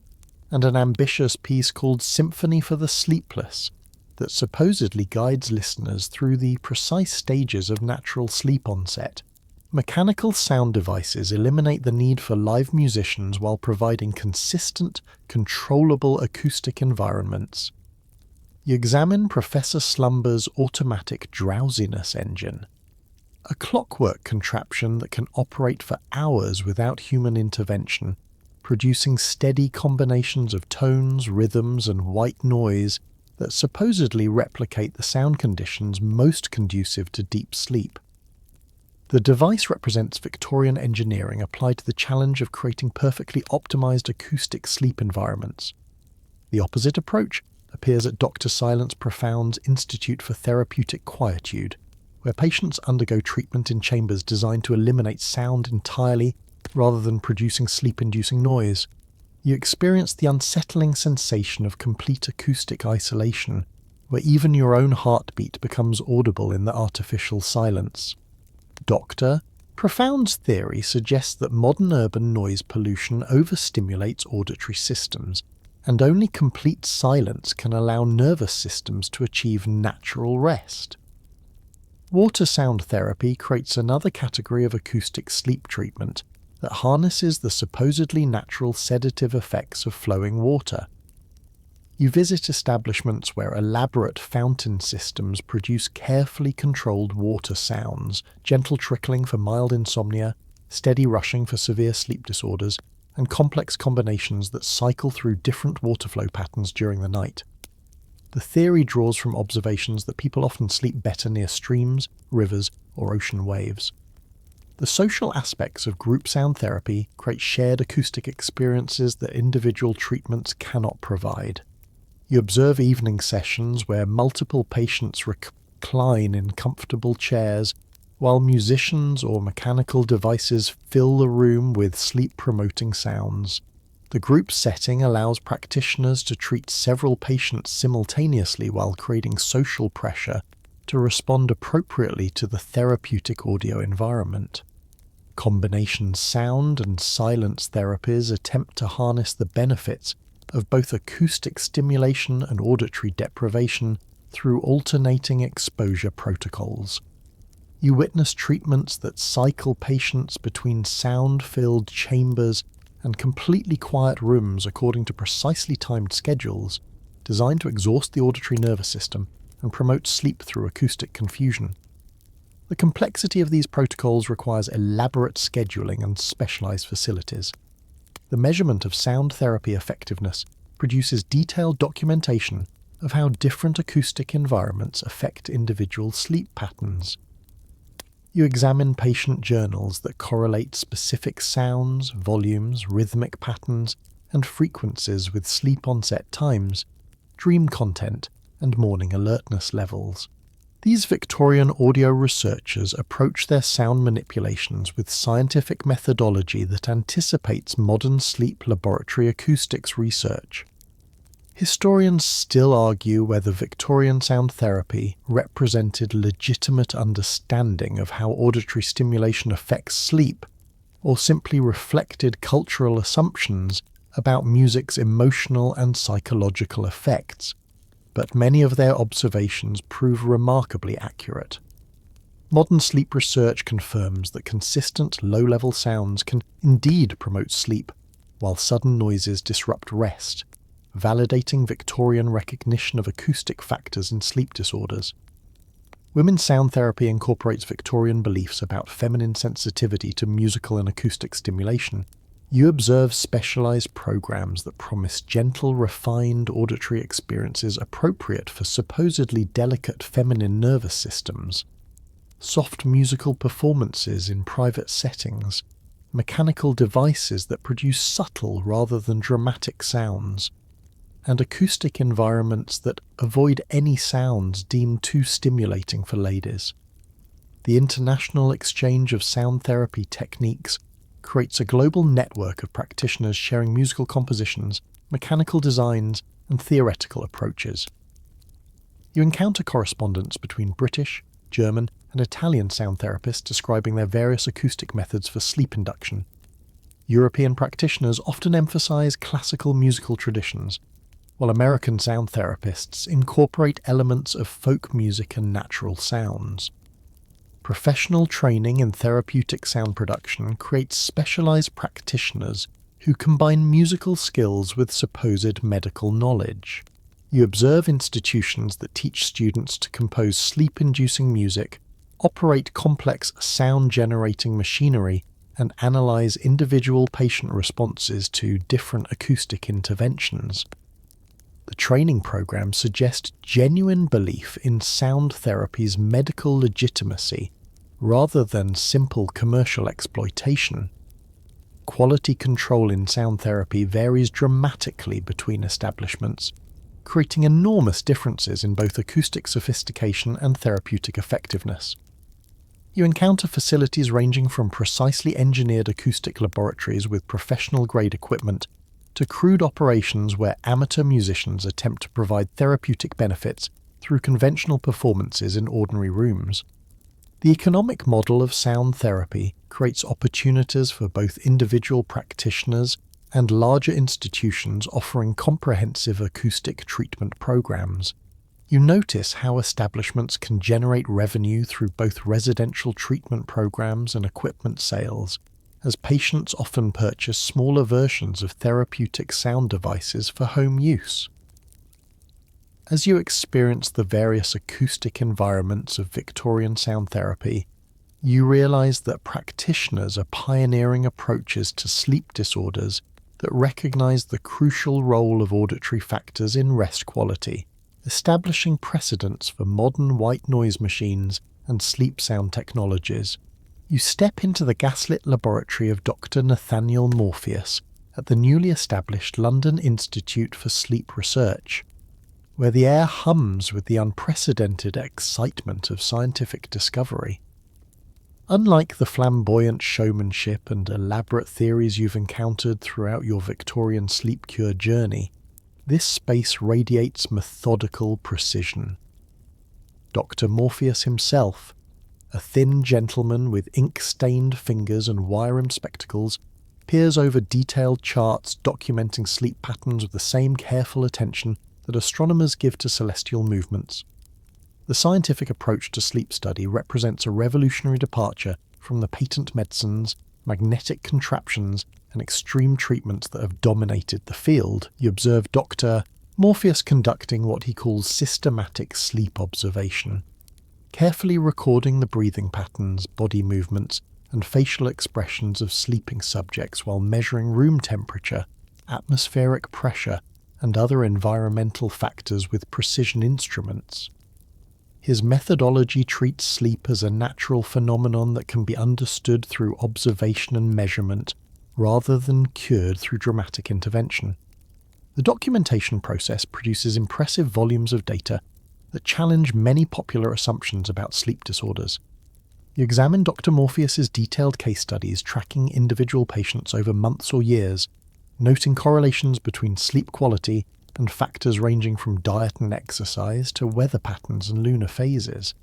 [SPEAKER 1] and an ambitious piece called Symphony for the Sleepless that supposedly guides listeners through the precise stages of natural sleep onset. Mechanical sound devices eliminate the need for live musicians while providing consistent, controllable acoustic environments. You examine Professor Slumber's automatic drowsiness engine, a clockwork contraption that can operate for hours without human intervention, producing steady combinations of tones, rhythms, and white noise that supposedly replicate the sound conditions most conducive to deep sleep. The device represents Victorian engineering applied to the challenge of creating perfectly optimized acoustic sleep environments. The opposite approach appears at Dr. Silence Profound's Institute for Therapeutic Quietude, where patients undergo treatment in chambers designed to eliminate sound entirely rather than producing sleep-inducing noise. You experience the unsettling sensation of complete acoustic isolation, where even your own heartbeat becomes audible in the artificial silence. Dr. Profound's theory suggests that modern urban noise pollution overstimulates auditory systems, and only complete silence can allow nervous systems to achieve natural rest. Water sound therapy creates another category of acoustic sleep treatment that harnesses the supposedly natural sedative effects of flowing water. You visit establishments where elaborate fountain systems produce carefully controlled water sounds, gentle trickling for mild insomnia, steady rushing for severe sleep disorders, and complex combinations that cycle through different water flow patterns during the night. The theory draws from observations that people often sleep better near streams, rivers, or ocean waves. The social aspects of group sound therapy create shared acoustic experiences that individual treatments cannot provide. You observe evening sessions where multiple patients recline in comfortable chairs, while musicians or mechanical devices fill the room with sleep-promoting sounds. The group setting allows practitioners to treat several patients simultaneously while creating social pressure to respond appropriately to the therapeutic audio environment. Combination sound and silence therapies attempt to harness the benefits of both acoustic stimulation and auditory deprivation through alternating exposure protocols. You witness treatments that cycle patients between sound-filled chambers and completely quiet rooms according to precisely timed schedules designed to exhaust the auditory nervous system and promote sleep through acoustic confusion. The complexity of these protocols requires elaborate scheduling and specialized facilities. The measurement of sound therapy effectiveness produces detailed documentation of how different acoustic environments affect individual sleep patterns. You examine patient journals that correlate specific sounds, volumes, rhythmic patterns, and frequencies with sleep onset times, dream content, and morning alertness levels. These Victorian audio researchers approach their sound manipulations with scientific methodology that anticipates modern sleep laboratory acoustics research. Historians still argue whether Victorian sound therapy represented legitimate understanding of how auditory stimulation affects sleep, or simply reflected cultural assumptions about music's emotional and psychological effects, but many of their observations prove remarkably accurate. Modern sleep research confirms that consistent low-level sounds can indeed promote sleep, while sudden noises disrupt rest, validating Victorian recognition of acoustic factors in sleep disorders. Women's sound therapy incorporates Victorian beliefs about feminine sensitivity to musical and acoustic stimulation, You observe specialized programs that promise gentle, refined auditory experiences appropriate for supposedly delicate feminine nervous systems, soft musical performances in private settings, mechanical devices that produce subtle rather than dramatic sounds, and acoustic environments that avoid any sounds deemed too stimulating for ladies. The international exchange of sound therapy techniques creates a global network of practitioners sharing musical compositions, mechanical designs, and theoretical approaches. You encounter correspondence between British, German, and Italian sound therapists describing their various acoustic methods for sleep induction. European practitioners often emphasize classical musical traditions, while American sound therapists incorporate elements of folk music and natural sounds. Professional training in therapeutic sound production creates specialized practitioners who combine musical skills with supposed medical knowledge. You observe institutions that teach students to compose sleep-inducing music, operate complex sound-generating machinery, and analyze individual patient responses to different acoustic interventions. The training program suggests genuine belief in sound therapy's medical legitimacy rather than simple commercial exploitation. Quality control in sound therapy varies dramatically between establishments, creating enormous differences in both acoustic sophistication and therapeutic effectiveness. You encounter facilities ranging from precisely engineered acoustic laboratories with professional-grade equipment to crude operations where amateur musicians attempt to provide therapeutic benefits through conventional performances in ordinary rooms. The economic model of sound therapy creates opportunities for both individual practitioners and larger institutions offering comprehensive acoustic treatment programs. You notice how establishments can generate revenue through both residential treatment programs and equipment sales, as patients often purchase smaller versions of therapeutic sound devices for home use. As you experience the various acoustic environments of Victorian sound therapy, you realize that practitioners are pioneering approaches to sleep disorders that recognize the crucial role of auditory factors in rest quality, establishing precedents for modern white noise machines and sleep sound technologies. You step into the gaslit laboratory of Dr. Nathaniel Morpheus at the newly established London Institute for Sleep Research, where the air hums with the unprecedented excitement of scientific discovery. Unlike the flamboyant showmanship and elaborate theories you've encountered throughout your Victorian sleep cure journey, this space radiates methodical precision. Dr. Morpheus himself, a thin gentleman with ink-stained fingers and wire-rimmed spectacles, peers over detailed charts documenting sleep patterns with the same careful attention that astronomers give to celestial movements. The scientific approach to sleep study represents a revolutionary departure from the patent medicines, magnetic contraptions, and extreme treatments that have dominated the field. You observe Dr. Morpheus conducting what he calls systematic sleep observation, carefully recording the breathing patterns, body movements, and facial expressions of sleeping subjects while measuring room temperature, atmospheric pressure, and other environmental factors with precision instruments. His methodology treats sleep as a natural phenomenon that can be understood through observation and measurement, rather than cured through dramatic intervention. The documentation process produces impressive volumes of data that challenge many popular assumptions about sleep disorders. You examine Dr. Morpheus's detailed case studies tracking individual patients over months or years, noting correlations between sleep quality and factors ranging from diet and exercise to weather patterns and lunar phases.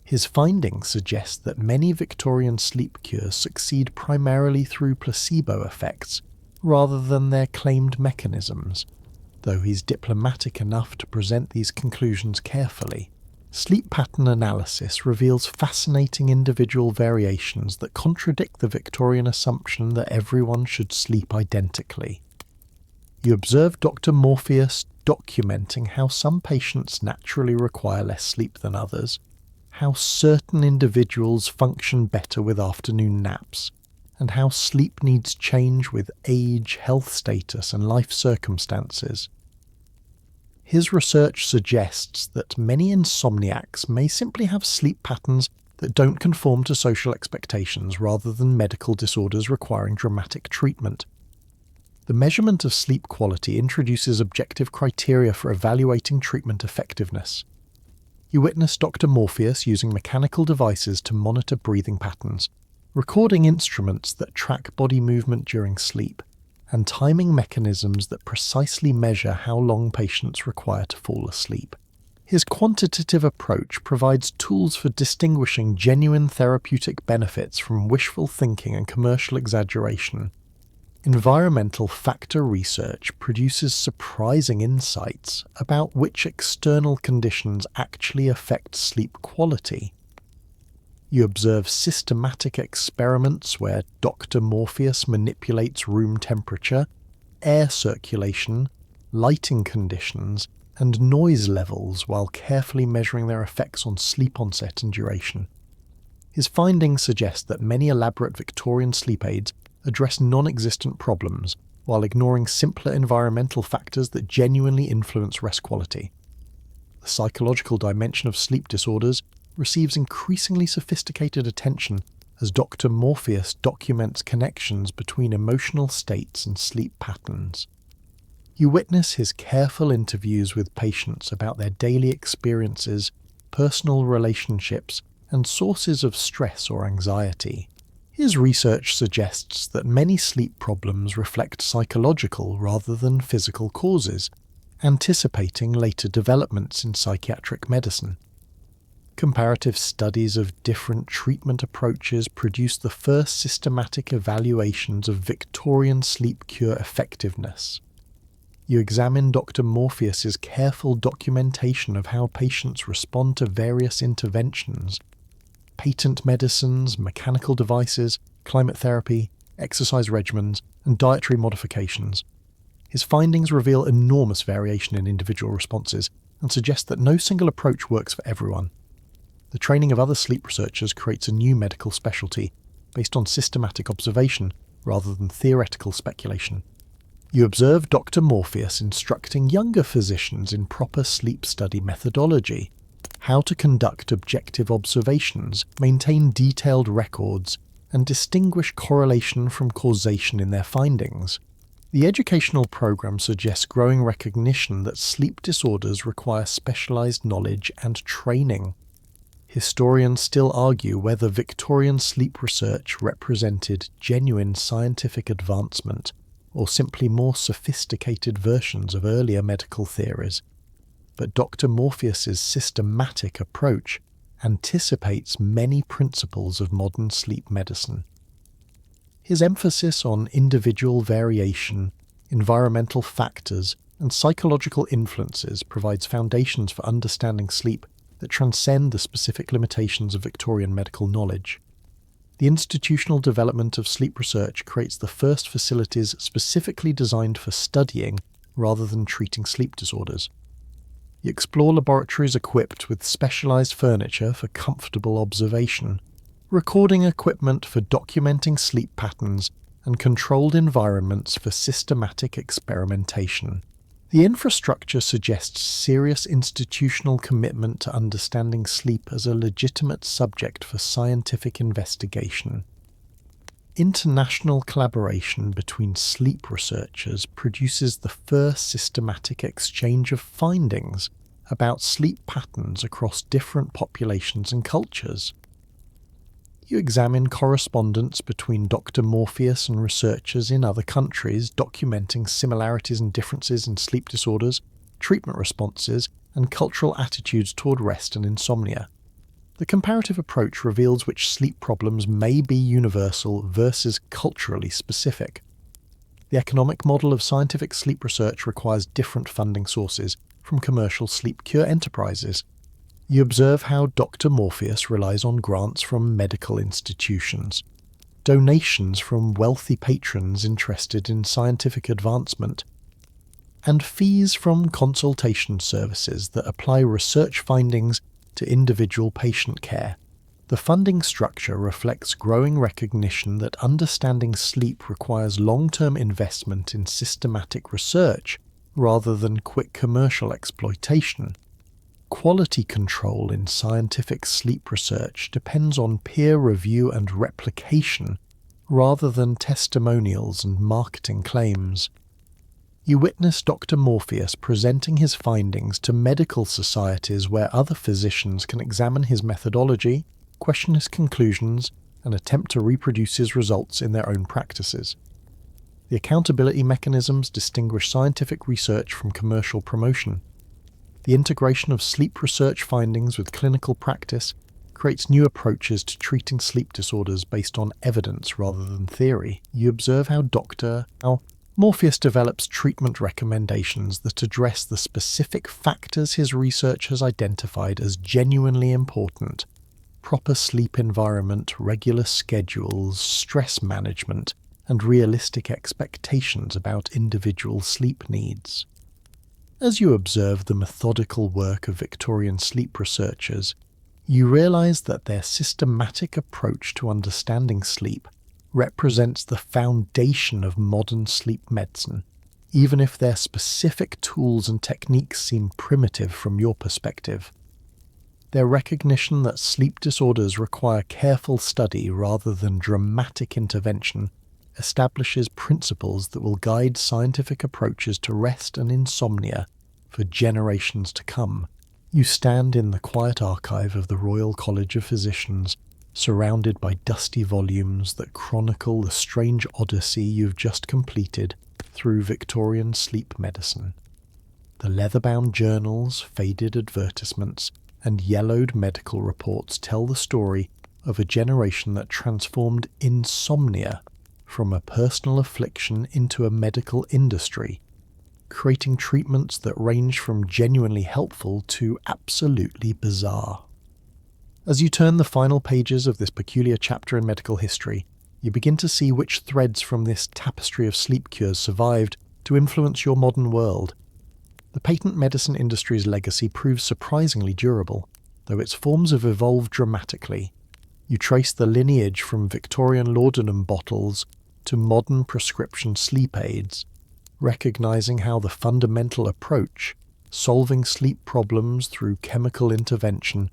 [SPEAKER 1] His findings suggest that many Victorian sleep cures succeed primarily through placebo effects rather than their claimed mechanisms, though he's diplomatic enough to present these conclusions carefully. Sleep pattern analysis reveals fascinating individual variations that contradict the Victorian assumption that everyone should sleep identically. You observe Dr. Morpheus documenting how some patients naturally require less sleep than others, how certain individuals function better with afternoon naps, and how sleep needs change with age, health status, and life circumstances. His research suggests that many insomniacs may simply have sleep patterns that don't conform to social expectations rather than medical disorders requiring dramatic treatment. The measurement of sleep quality introduces objective criteria for evaluating treatment effectiveness. You witness Dr. Morpheus using mechanical devices to monitor breathing patterns, recording instruments that track body movement during sleep, and timing mechanisms that precisely measure how long patients require to fall asleep. His quantitative approach provides tools for distinguishing genuine therapeutic benefits from wishful thinking and commercial exaggeration. Environmental factor research produces surprising insights about which external conditions actually affect sleep quality. You observe systematic experiments where Dr. Morpheus manipulates room temperature, air circulation, lighting conditions, and noise levels while carefully measuring their effects on sleep onset and duration. His findings suggest that many elaborate Victorian sleep aids address non-existent problems while ignoring simpler environmental factors that genuinely influence rest quality. The psychological dimension of sleep disorders receives increasingly sophisticated attention as Dr. Morpheus documents connections between emotional states and sleep patterns. You witness his careful interviews with patients about their daily experiences, personal relationships, and sources of stress or anxiety. His research suggests that many sleep problems reflect psychological rather than physical causes, anticipating later developments in psychiatric medicine. Comparative studies of different treatment approaches produce the first systematic evaluations of Victorian sleep cure effectiveness. You examine Dr. Morpheus's careful documentation of how patients respond to various interventions: patent medicines, mechanical devices, climate therapy, exercise regimens, and dietary modifications. His findings reveal enormous variation in individual responses and suggest that no single approach works for everyone. The training of other sleep researchers creates a new medical specialty based on systematic observation rather than theoretical speculation. You observe Dr. Morpheus instructing younger physicians in proper sleep study methodology, how to conduct objective observations, maintain detailed records, and distinguish correlation from causation in their findings. The educational program suggests growing recognition that sleep disorders require specialized knowledge and training. Historians still argue whether Victorian sleep research represented genuine scientific advancement or simply more sophisticated versions of earlier medical theories. But Dr. Morpheus's systematic approach anticipates many principles of modern sleep medicine. His emphasis on individual variation, environmental factors, and psychological influences provides foundations for understanding sleep that transcend the specific limitations of Victorian medical knowledge. The institutional development of sleep research creates the first facilities specifically designed for studying rather than treating sleep disorders. You explore laboratories equipped with specialized furniture for comfortable observation, recording equipment for documenting sleep patterns, and controlled environments for systematic experimentation. The infrastructure suggests serious institutional commitment to understanding sleep as a legitimate subject for scientific investigation. International collaboration between sleep researchers produces the first systematic exchange of findings about sleep patterns across different populations and cultures. You examine correspondence between Dr. Morpheus and researchers in other countries, documenting similarities and differences in sleep disorders, treatment responses, and cultural attitudes toward rest and insomnia. The comparative approach reveals which sleep problems may be universal versus culturally specific. The economic model of scientific sleep research requires different funding sources from commercial sleep cure enterprises. You observe how Dr. Morpheus relies on grants from medical institutions, donations from wealthy patrons interested in scientific advancement, and fees from consultation services that apply research findings to individual patient care. The funding structure reflects growing recognition that understanding sleep requires long-term investment in systematic research rather than quick commercial exploitation. Quality control in scientific sleep research depends on peer review and replication rather than testimonials and marketing claims. You witness Dr. Morpheus presenting his findings to medical societies where other physicians can examine his methodology, question his conclusions, and attempt to reproduce his results in their own practices. The accountability mechanisms distinguish scientific research from commercial promotion. The integration of sleep research findings with clinical practice creates new approaches to treating sleep disorders based on evidence rather than theory. You observe how Morpheus develops treatment recommendations that address the specific factors his research has identified as genuinely important: proper sleep environment, regular schedules, stress management, and realistic expectations about individual sleep needs. As you observe the methodical work of Victorian sleep researchers, you realize that their systematic approach to understanding sleep represents the foundation of modern sleep medicine, even if their specific tools and techniques seem primitive from your perspective. Their recognition that sleep disorders require careful study rather than dramatic intervention establishes principles that will guide scientific approaches to rest and insomnia for generations to come. You stand in the quiet archive of the Royal College of Physicians, surrounded by dusty volumes that chronicle the strange odyssey you've just completed through Victorian sleep medicine. The leather-bound journals, faded advertisements, and yellowed medical reports tell the story of a generation that transformed insomnia from a personal affliction into a medical industry, creating treatments that range from genuinely helpful to absolutely bizarre. As you turn the final pages of this peculiar chapter in medical history, you begin to see which threads from this tapestry of sleep cures survived to influence your modern world. The patent medicine industry's legacy proves surprisingly durable, though its forms have evolved dramatically. You trace the lineage from Victorian laudanum bottles to modern prescription sleep aids, recognizing how the fundamental approach, solving sleep problems through chemical intervention,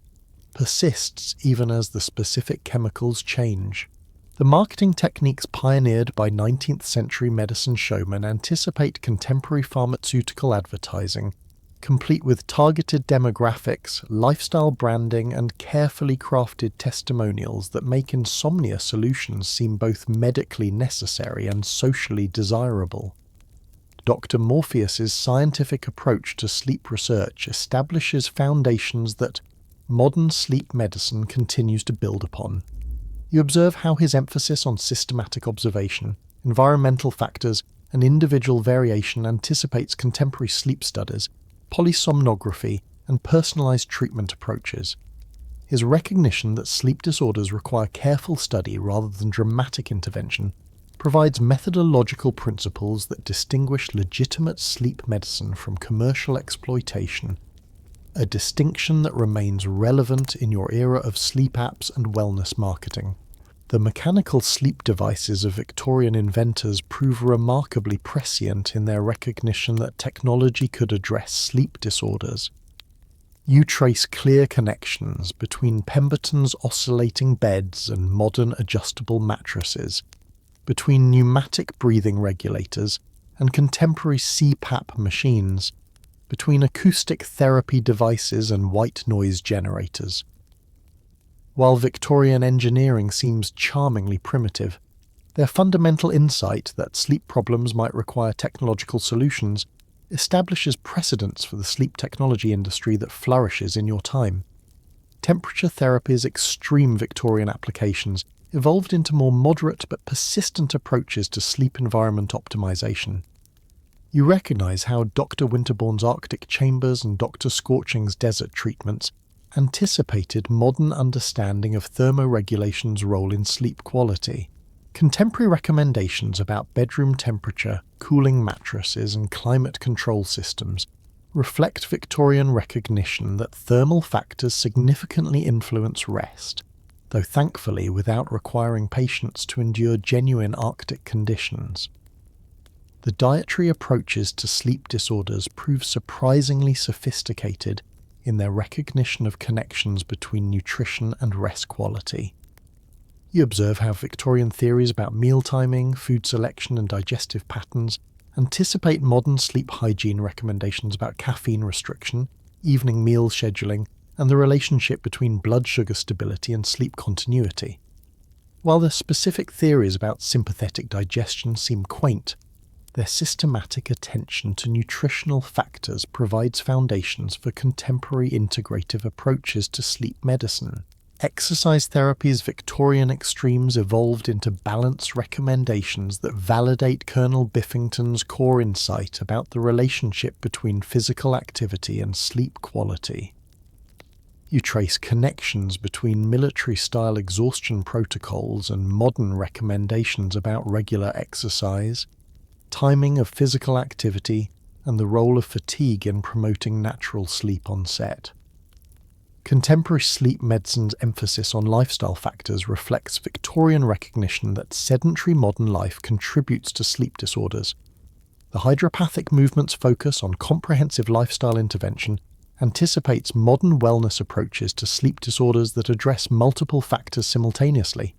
[SPEAKER 1] persists even as the specific chemicals change. The marketing techniques pioneered by 19th century medicine showmen anticipate contemporary pharmaceutical advertising, complete with targeted demographics, lifestyle branding, and carefully crafted testimonials that make insomnia solutions seem both medically necessary and socially desirable. Dr. Morpheus's scientific approach to sleep research establishes foundations that modern sleep medicine continues to build upon. You observe how his emphasis on systematic observation, environmental factors, and individual variation anticipates contemporary sleep studies, polysomnography, and personalized treatment approaches. His recognition that sleep disorders require careful study rather than dramatic intervention provides methodological principles that distinguish legitimate sleep medicine from commercial exploitation, a distinction that remains relevant in your era of sleep apps and wellness marketing. The mechanical sleep devices of Victorian inventors prove remarkably prescient in their recognition that technology could address sleep disorders. You trace clear connections between Pemberton's oscillating beds and modern adjustable mattresses, between pneumatic breathing regulators and contemporary CPAP machines, between acoustic therapy devices and white noise generators. While Victorian engineering seems charmingly primitive, their fundamental insight that sleep problems might require technological solutions establishes precedents for the sleep technology industry that flourishes in your time. Temperature therapy's extreme Victorian applications evolved into more moderate but persistent approaches to sleep environment optimization. You recognize how Dr. Winterbourne's Arctic chambers and Dr. Scorching's desert treatments anticipated modern understanding of thermoregulation's role in sleep quality. Contemporary recommendations about bedroom temperature, cooling mattresses, and climate control systems reflect Victorian recognition that thermal factors significantly influence rest. though thankfully without requiring patients to endure genuine Arctic conditions. The dietary approaches to sleep disorders prove surprisingly sophisticated in their recognition of connections between nutrition and rest quality. You observe how Victorian theories about meal timing, food selection, and digestive patterns anticipate modern sleep hygiene recommendations about caffeine restriction, evening meal scheduling, and the relationship between blood sugar stability and sleep continuity. While the specific theories about sympathetic digestion seem quaint, their systematic attention to nutritional factors provides foundations for contemporary integrative approaches to sleep medicine. Exercise therapy's Victorian extremes evolved into balanced recommendations that validate Colonel Biffington's core insight about the relationship between physical activity and sleep quality. You trace connections between military-style exhaustion protocols and modern recommendations about regular exercise, timing of physical activity, and the role of fatigue in promoting natural sleep onset. Contemporary sleep medicine's emphasis on lifestyle factors reflects Victorian recognition that sedentary modern life contributes to sleep disorders. The hydropathic movement's focus on comprehensive lifestyle intervention anticipates modern wellness approaches to sleep disorders that address multiple factors simultaneously.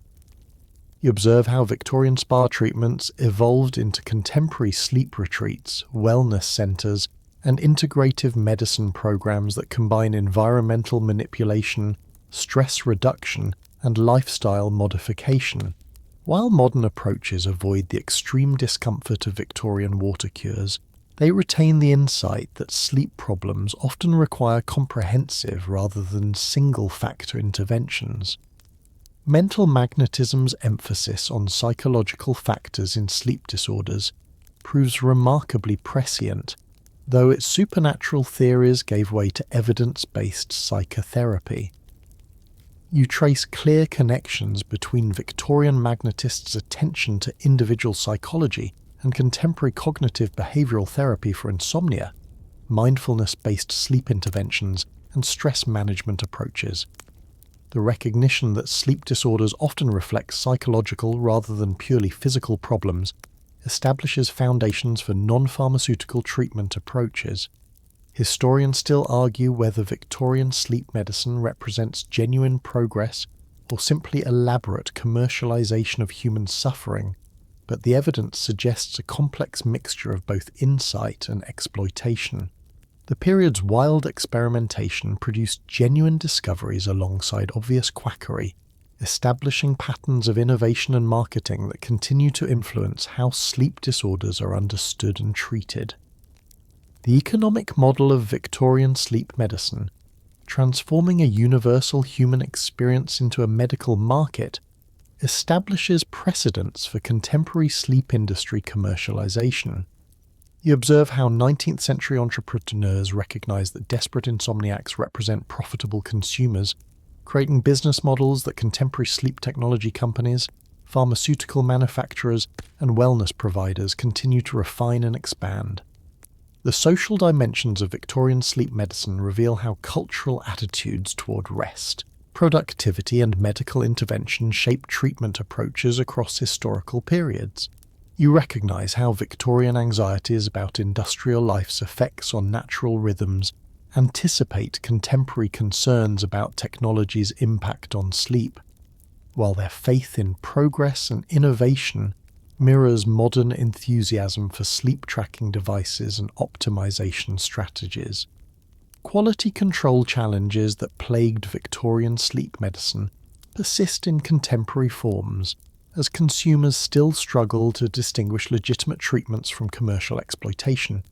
[SPEAKER 1] You observe how Victorian spa treatments evolved into contemporary sleep retreats, wellness centres, and integrative medicine programs that combine environmental manipulation, stress reduction, and lifestyle modification. While modern approaches avoid the extreme discomfort of Victorian water cures, they retain the insight that sleep problems often require comprehensive rather than single-factor interventions. Mental magnetism's emphasis on psychological factors in sleep disorders proves remarkably prescient, though its supernatural theories gave way to evidence-based psychotherapy. You trace clear connections between Victorian magnetists' attention to individual psychology and contemporary cognitive behavioral therapy for insomnia, mindfulness-based sleep interventions, and stress management approaches. The recognition that sleep disorders often reflect psychological rather than purely physical problems establishes foundations for non-pharmaceutical treatment approaches. Historians still argue whether Victorian sleep medicine represents genuine progress or simply elaborate commercialization of human suffering, but the evidence suggests a complex mixture of both insight and exploitation. The period's wild experimentation produced genuine discoveries alongside obvious quackery, establishing patterns of innovation and marketing that continue to influence how sleep disorders are understood and treated. The economic model of Victorian sleep medicine, transforming a universal human experience into a medical market, establishes precedents for contemporary sleep industry commercialization. You observe how 19th century entrepreneurs recognize that desperate insomniacs represent profitable consumers, creating business models that contemporary sleep technology companies, pharmaceutical manufacturers, and wellness providers continue to refine and expand. The social dimensions of Victorian sleep medicine reveal how cultural attitudes toward rest, productivity, and medical intervention shape treatment approaches across historical periods. You recognize how Victorian anxieties about industrial life's effects on natural rhythms anticipate contemporary concerns about technology's impact on sleep, while their faith in progress and innovation mirrors modern enthusiasm for sleep tracking devices and optimization strategies. Quality control challenges that plagued Victorian sleep medicine persist in contemporary forms, as consumers still struggle to distinguish legitimate treatments from commercial exploitation.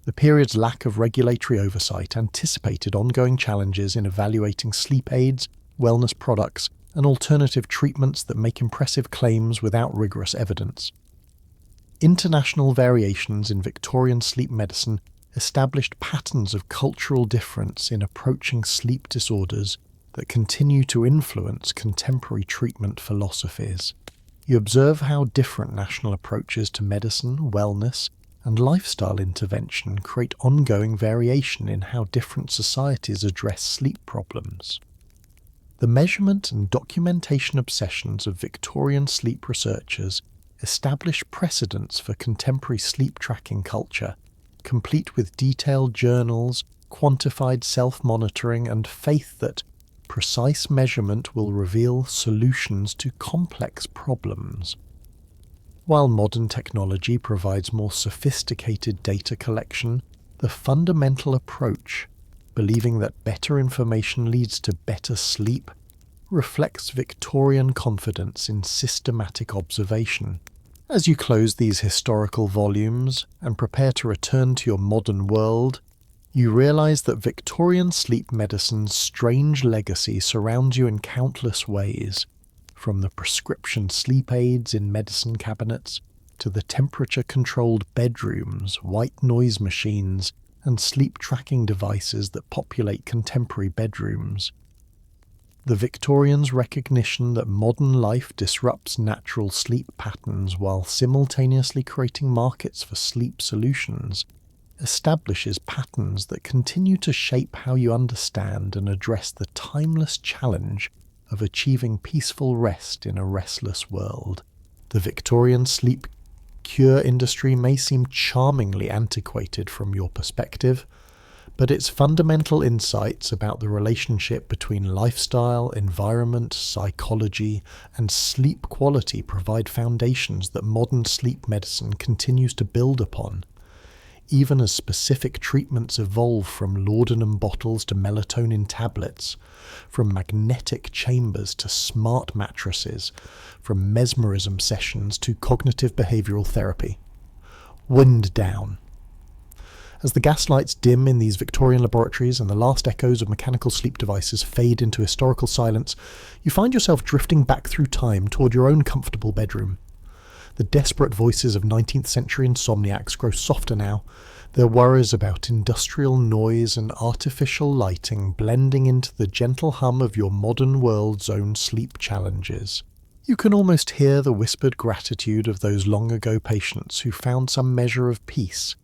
[SPEAKER 1] The period's lack of regulatory oversight anticipated ongoing challenges in evaluating sleep aids, wellness products, and alternative treatments that make impressive claims without rigorous evidence. International variations in Victorian sleep medicine established patterns of cultural difference in approaching sleep disorders that continue to influence contemporary treatment philosophies. You observe how different national approaches to medicine, wellness, and lifestyle intervention create ongoing variation in how different societies address sleep problems. The measurement and documentation obsessions of Victorian sleep researchers establish precedents for contemporary sleep tracking culture, complete with detailed journals, quantified self-monitoring, and faith that precise measurement will reveal solutions to complex problems. While modern technology provides more sophisticated data collection, the fundamental approach, believing that better information leads to better sleep, reflects Victorian confidence in systematic observation. As you close these historical volumes and prepare to return to your modern world, you realize that Victorian sleep medicine's strange legacy surrounds you in countless ways, from the prescription sleep aids in medicine cabinets to the temperature-controlled bedrooms, white noise machines, and sleep tracking devices that populate contemporary bedrooms. The Victorians' recognition that modern life disrupts natural sleep patterns while simultaneously creating markets for sleep solutions establishes patterns that continue to shape how you understand and address the timeless challenge of achieving peaceful rest in a restless world. The Victorian sleep cure industry may seem charmingly antiquated from your perspective, but its fundamental insights about the relationship between lifestyle, environment, psychology, and sleep quality provide foundations that modern sleep medicine continues to build upon. Even as specific treatments evolve from laudanum bottles to melatonin tablets, from magnetic chambers to smart mattresses, from mesmerism sessions to cognitive behavioral therapy. Wind down. As the gaslights dim in these Victorian laboratories and the last echoes of mechanical sleep devices fade into historical silence, you find yourself drifting back through time toward your own comfortable bedroom. The desperate voices of 19th century insomniacs grow softer now, their worries about industrial noise and artificial lighting blending into the gentle hum of your modern world's own sleep challenges. You can almost hear the whispered gratitude of those long-ago patients who found some measure of peace,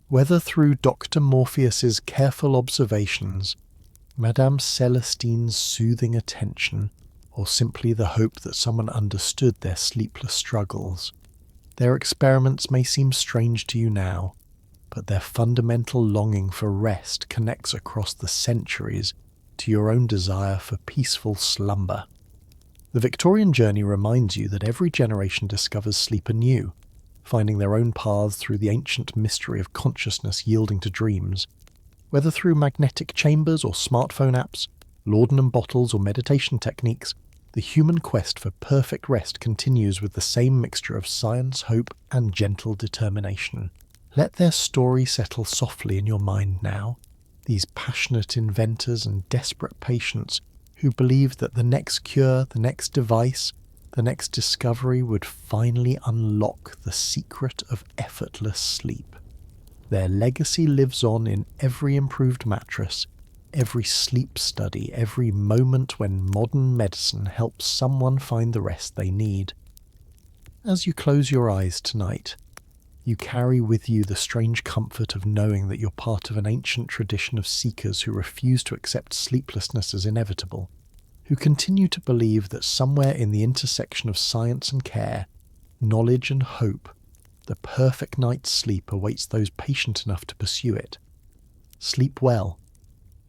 [SPEAKER 1] whether through Dr. Morpheus's careful observations, Madame Celestine's soothing attention, or simply the hope that someone understood their sleepless struggles. Their experiments may seem strange to you now, but their fundamental longing for rest connects across the centuries to your own desire for peaceful slumber. The Victorian journey reminds you that every generation discovers sleep anew, finding their own paths through the ancient mystery of consciousness yielding to dreams. Whether through magnetic chambers or smartphone apps, laudanum bottles or meditation techniques, the human quest for perfect rest continues with the same mixture of science, hope, and gentle determination. Let their story settle softly in your mind now, these passionate inventors and desperate patients who believed that the next cure, the next device, the next discovery would finally unlock the secret of effortless sleep. Their legacy lives on in every improved mattress, every sleep study, every moment when modern medicine helps someone find the rest they need. As you close your eyes tonight, you carry with you the strange comfort of knowing that you're part of an ancient tradition of seekers who refuse to accept sleeplessness as inevitable, who continue to believe that somewhere in the intersection of science and care, knowledge and hope, the perfect night's sleep awaits those patient enough to pursue it. Sleep well,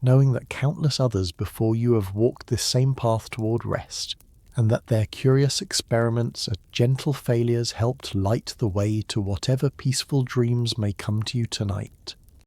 [SPEAKER 1] knowing that countless others before you have walked this same path toward rest, and that their curious experiments and gentle failures helped light the way to whatever peaceful dreams may come to you tonight.